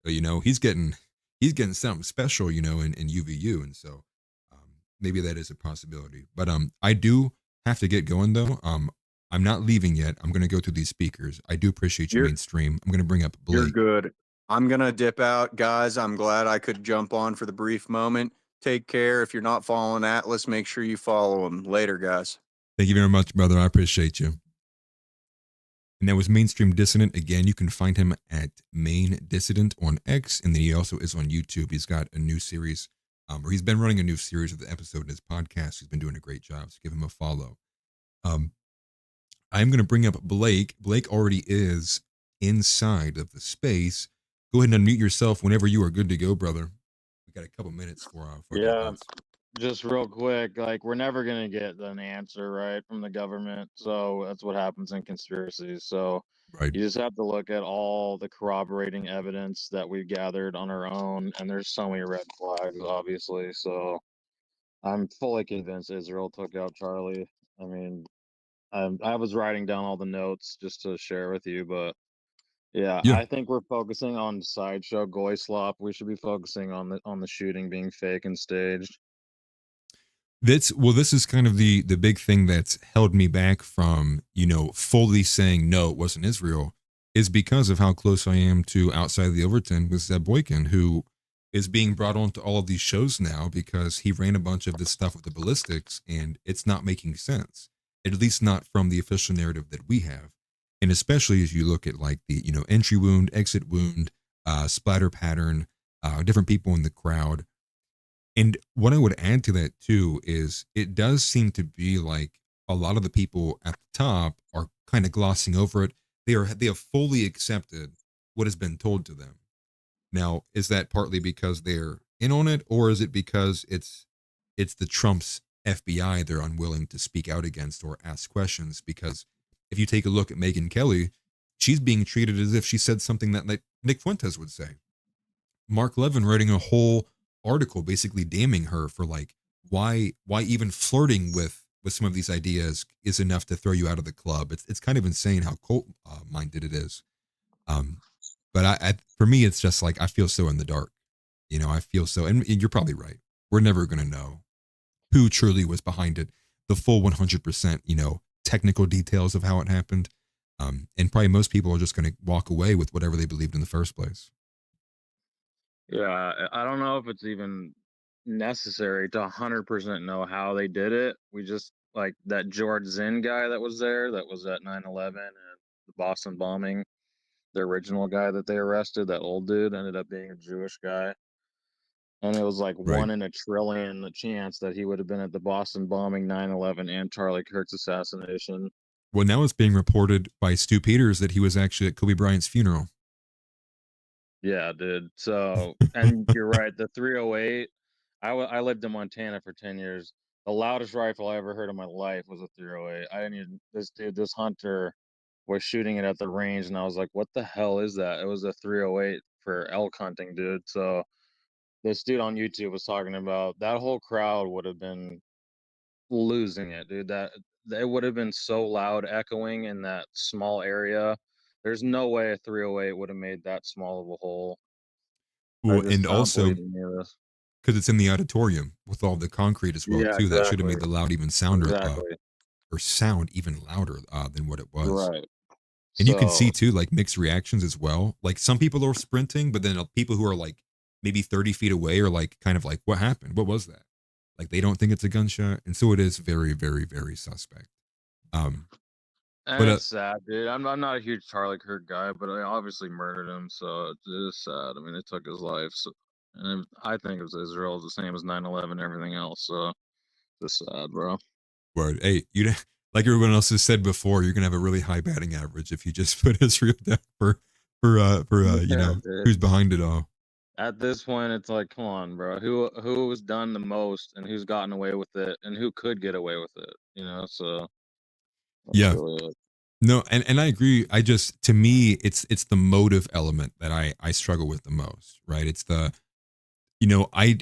S4: He's getting something special, in UVU. And so maybe that is a possibility. But I do have to get going though. I'm not leaving yet. I'm gonna go through these speakers. I do appreciate you,
S5: You're-
S4: mainstream. I'm gonna bring up
S5: You're
S4: Blake.
S5: good. I'm going to dip out, guys. I'm glad I could jump on for the brief moment. Take care. If you're not following Atlas, make sure you follow him. Later, guys.
S4: Thank you very much, brother. I appreciate you. And that was Mainstream Dissident. Again, you can find him at Main Dissident on X, and then he also is on YouTube. He's got a new series, or he's been running a new series of the episode in his podcast. He's been doing a great job, so give him a follow. I'm going to bring up Blake. Blake already is inside of the space. Go ahead and unmute yourself whenever you are good to go, brother. We got a couple minutes for the
S6: Yeah.
S4: events.
S6: Just real quick, like we're never gonna get an answer right from the government. So that's what happens in conspiracies. So
S4: Right.
S6: you just have to look at all the corroborating evidence that we've gathered on our own, and there's so many red flags, obviously. So I'm fully convinced Israel took out Charlie. I mean, I was writing down all the notes just to share with you, but yeah,
S4: Yeah.
S6: I think we're focusing on sideshow goy slop. We should be focusing on the shooting being fake and staged.
S4: This is kind of the big thing that's held me back from, fully saying no, it wasn't Israel, is because of how close I am to Outside the Overton with Zeb Boykin, who is being brought onto all of these shows now because he ran a bunch of this stuff with the ballistics and it's not making sense, at least not from the official narrative that we have. And especially as you look at like the, entry wound, exit wound, splatter pattern, different people in the crowd. And what I would add to that too is it does seem to be like a lot of the people at the top are kind of glossing over it. They have fully accepted what has been told to them. Now, is that partly because they're in on it, or is it because it's the Trump's FBI they're unwilling to speak out against or ask questions? Because if you take a look at Megyn Kelly, she's being treated as if she said something that like Nick Fuentes would say. Mark Levin writing a whole article basically damning her for like why even flirting with some of these ideas is enough to throw you out of the club. It's kind of insane how cult minded it is. But I for me it's just like I feel so in the dark. I feel so, and you're probably right. We're never gonna know who truly was behind it, the full 100%, technical details of how it happened. And probably most people are just gonna walk away with whatever they believed in the first place.
S6: Yeah, I don't know if it's even necessary to 100% know how they did it. We just like that George Zinn guy that was there, that was at 9/11 and the Boston bombing. The original guy that they arrested, that old dude, ended up being a Jewish guy. And it was like
S4: Right.
S6: 1 in a trillion the chance that he would have been at the Boston bombing, 9/11, and Charlie Kirk's assassination.
S4: Well, now it's being reported by Stu Peters that he was actually at Kobe Bryant's funeral.
S6: Yeah, dude. So, and you're right. The 308. I lived in Montana for 10 years. The loudest rifle I ever heard in my life was a 308. I didn't even, this hunter was shooting it at the range, and I was like, what the hell is that? It was a 308 for elk hunting, dude. So, this dude on YouTube was talking about that whole crowd would have been losing it, dude. That it would have been so loud, echoing in that small area. There's no way a 308 would have made that small of a hole. I
S4: Well,
S6: just
S4: and
S6: don't
S4: also
S6: believe any of this.
S4: because it's in the auditorium with all the concrete as well
S6: Yeah,
S4: too. That should have
S6: exactly.
S4: made the loud even sounder
S6: Exactly.
S4: or sound even louder than what it was.
S6: Right.
S4: And you can see
S6: So,
S4: too like mixed reactions as well. Like some people are sprinting, but then people who are like maybe 30 feet away are like kind of like, what happened? What was that? Like they don't think it's a gunshot, and so it is very, very, very suspect.
S6: and
S4: But
S6: it's sad, dude. I'm not a huge Charlie Kirk guy, but I obviously murdered him, so it is sad. I mean, they took his life. So, and I think it was Israel, the same as 9/11, everything else. So, just sad, bro.
S4: word, hey, you like everyone else has said before, you're gonna have a really high batting average if you just put Israel down you
S6: Yeah,
S4: know,
S6: dude.
S4: who's behind it all.
S6: At this point, it's like, come on, bro. Who's done the most and who's gotten away with it and who could get away with it? You know, so that's
S4: Yeah.
S6: really it.
S4: No, and I agree. I just, to me, it's the motive element that I struggle with the most, right? It's the, you know, I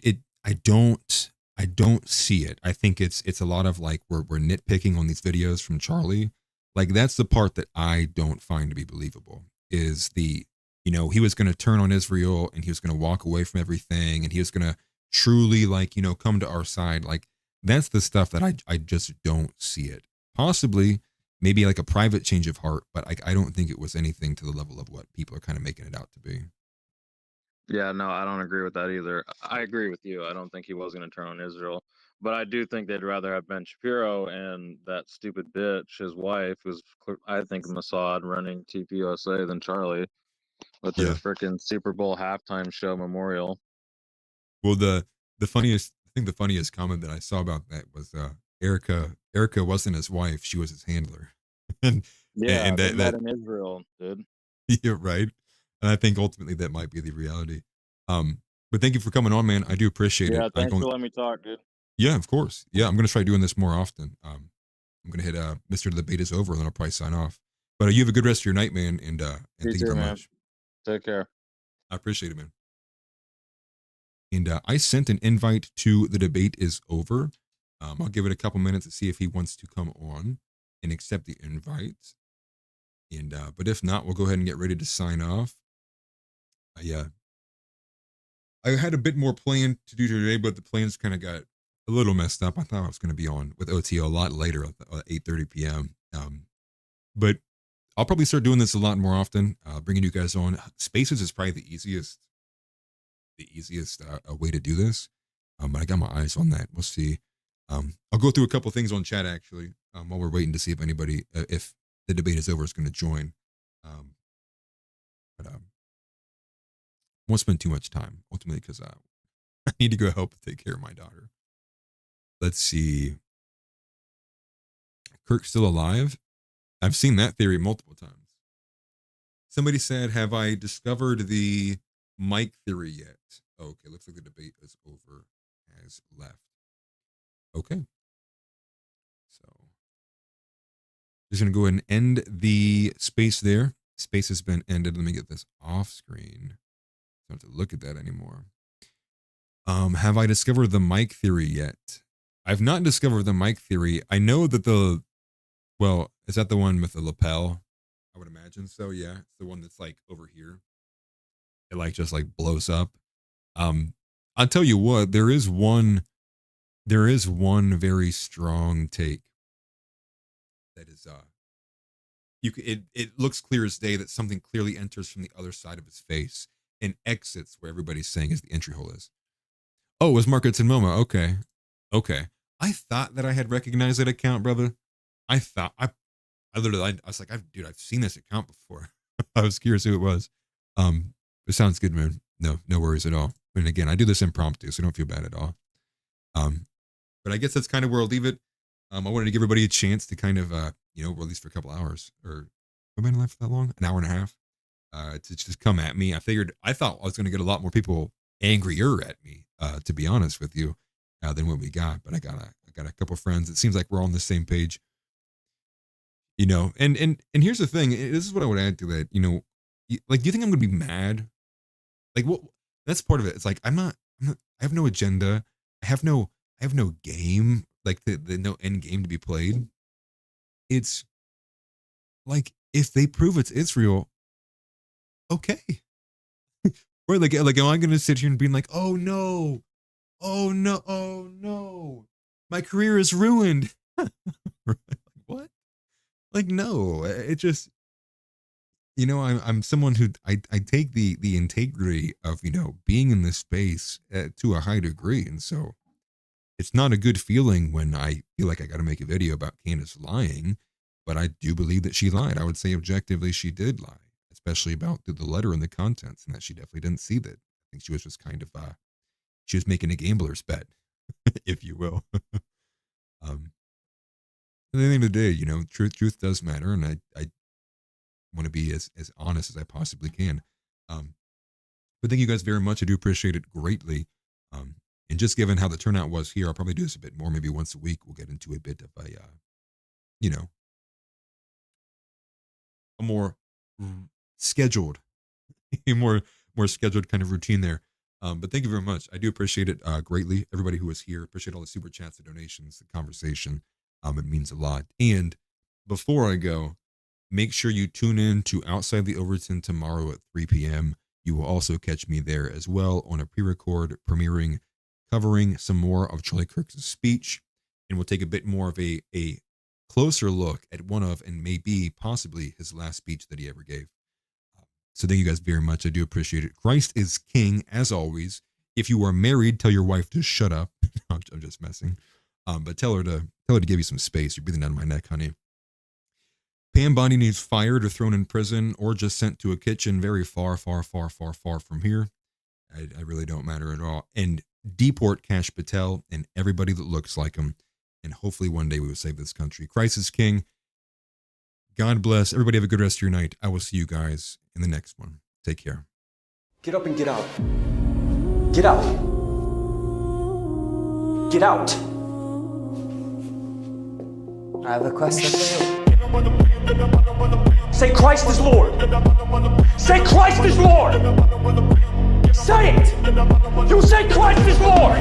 S4: don't see it. I think it's a lot of like we're nitpicking on these videos from Charlie. Like that's the part that I don't find to be believable is the, you know, he was going to turn on Israel and he was going to walk away from everything and he was going to truly like, you know, come to our side. Like that's the stuff that I just don't see it. Possibly maybe like a private change of heart, but I don't think it was anything to the level of what people are kind of making it out to be.
S6: Yeah, no, I don't agree with that either. I agree with you. I don't think he was going to turn on Israel, but I do think they'd rather have Ben Shapiro and that stupid bitch, his wife, who's I think Mossad running TPUSA than Charlie with their
S4: Yeah.
S6: freaking Super Bowl halftime show memorial.
S4: Well, the funniest, I think the funniest comment that I saw about that was Erica wasn't his wife, she was his handler. and
S6: Yeah,
S4: and
S6: they
S4: that
S6: met
S4: that
S6: in Israel, dude.
S4: you're right. And I think ultimately that might be the reality. But thank you for coming on, man. I do appreciate it.
S6: Yeah,
S4: I'm
S6: thanks
S4: going
S6: for letting me talk, dude.
S4: Yeah, of course. Yeah, I'm gonna try doing this more often. I'm gonna hit Mr. Debate is over and then I'll probably sign off. But you have a good rest of your night, man, and
S6: You
S4: thank you
S6: too,
S4: very
S6: man.
S4: much.
S6: Take care.
S4: I appreciate it, man. And I sent an invite to the debate is over. I'll give it a couple minutes to see if he wants to come on and accept the invite. And but if not, we'll go ahead and get ready to sign off. I had a bit more planned to do today, but the plans kind of got a little messed up. I thought I was going to be on with OTO a lot later at 8:30 p.m. But I'll probably start doing this a lot more often, bringing you guys on. Spaces is probably the easiest way to do this. But I got my eyes on that. We'll see. I'll go through a couple things on chat actually while we're waiting to see if anybody, if the debate is over, is going to join. But won't spend too much time ultimately because I need to go help take care of my daughter. Let's see. Kirk's still alive? I've seen that theory multiple times. Somebody said, have I discovered the Mike theory yet? Okay, looks like the debate is over, has left. Okay. So just going to go ahead and end the space there. Space has been ended. Let me get this off screen. I don't have to look at that anymore. Have I discovered the Mike theory yet? I've not discovered the Mike theory. I know that well, is that the one with the lapel? I would imagine so. Yeah, it's the one that's like over here. It like just like blows up. I'll tell you what. There is one very strong take that is it looks clear as day that something clearly enters from the other side of his face and exits where everybody's saying is the entry hole is. Oh, it was Markets and MoMA. Okay. I thought that I had recognized that account, brother. I thought I literally, I was like, I've seen this account before. I was curious who it was. It sounds good, man. No worries at all. And again, I do this impromptu, so don't feel bad at all. But I guess that's kind of where I'll leave it. I wanted to give everybody a chance to kind of, at least for a couple hours, or have I been alive for that long? An hour and a half, to just come at me. I thought I was going to get a lot more people angrier at me, to be honest with you, than what we got. But I got a couple friends. It seems like we're all on the same page. And here's the thing. This is what I would add to that. Like, do you think I'm gonna be mad? Like, what? That's part of it. It's like I'm not. I have no agenda. I have no game. Like the no end game to be played. It's like if they prove it's Israel, okay. Or like am I gonna sit here and be like, oh no, my career is ruined? What? Like, no, it just, I'm someone who I take the integrity of, being in this space to a high degree. And so it's not a good feeling when I feel like I got to make a video about Candace lying, but I do believe that she lied. I would say objectively, she did lie, especially about the letter and the contents, and that she definitely didn't see that. I think she was just kind of, she was making a gambler's bet, if you will. um, At the end of the day, you know, truth does matter, and I want to be as honest as I possibly can. But thank you guys very much. I do appreciate it greatly. And just given how the turnout was here, I'll probably do this a bit more. Maybe once a week, we'll get into a bit of a, you know, a more scheduled, a more scheduled kind of routine there. But thank you very much. I do appreciate it greatly. Everybody who was here, appreciate all the super chats, the donations, the conversation. It means a lot. And before I go, make sure you tune in to Outside the Overton tomorrow at 3 p.m. You will also catch me there as well on a pre-record premiering, covering some more of Charlie Kirk's speech, and we'll take a bit more of a closer look at one of, and maybe possibly his last speech that he ever gave. So thank you guys very much. I do appreciate it. Christ is king, as always. If you are married, tell your wife to shut up. I'm just messing. But tell her to give you some space. You're breathing down my neck, honey. Pam Bondi needs fired or thrown in prison or just sent to a kitchen very far, far, far, far, far from here. I really don't matter at all. And deport Cash Patel and everybody that looks like him. And hopefully one day we will save this country. Christ is king. God bless. Everybody have a good rest of your night. I will see you guys in the next one. Take care.
S1: Get up and get out. Get out. Get out.
S7: I have a question for you.
S1: Say Christ is Lord. Say Christ is Lord. Say it. You say Christ is Lord.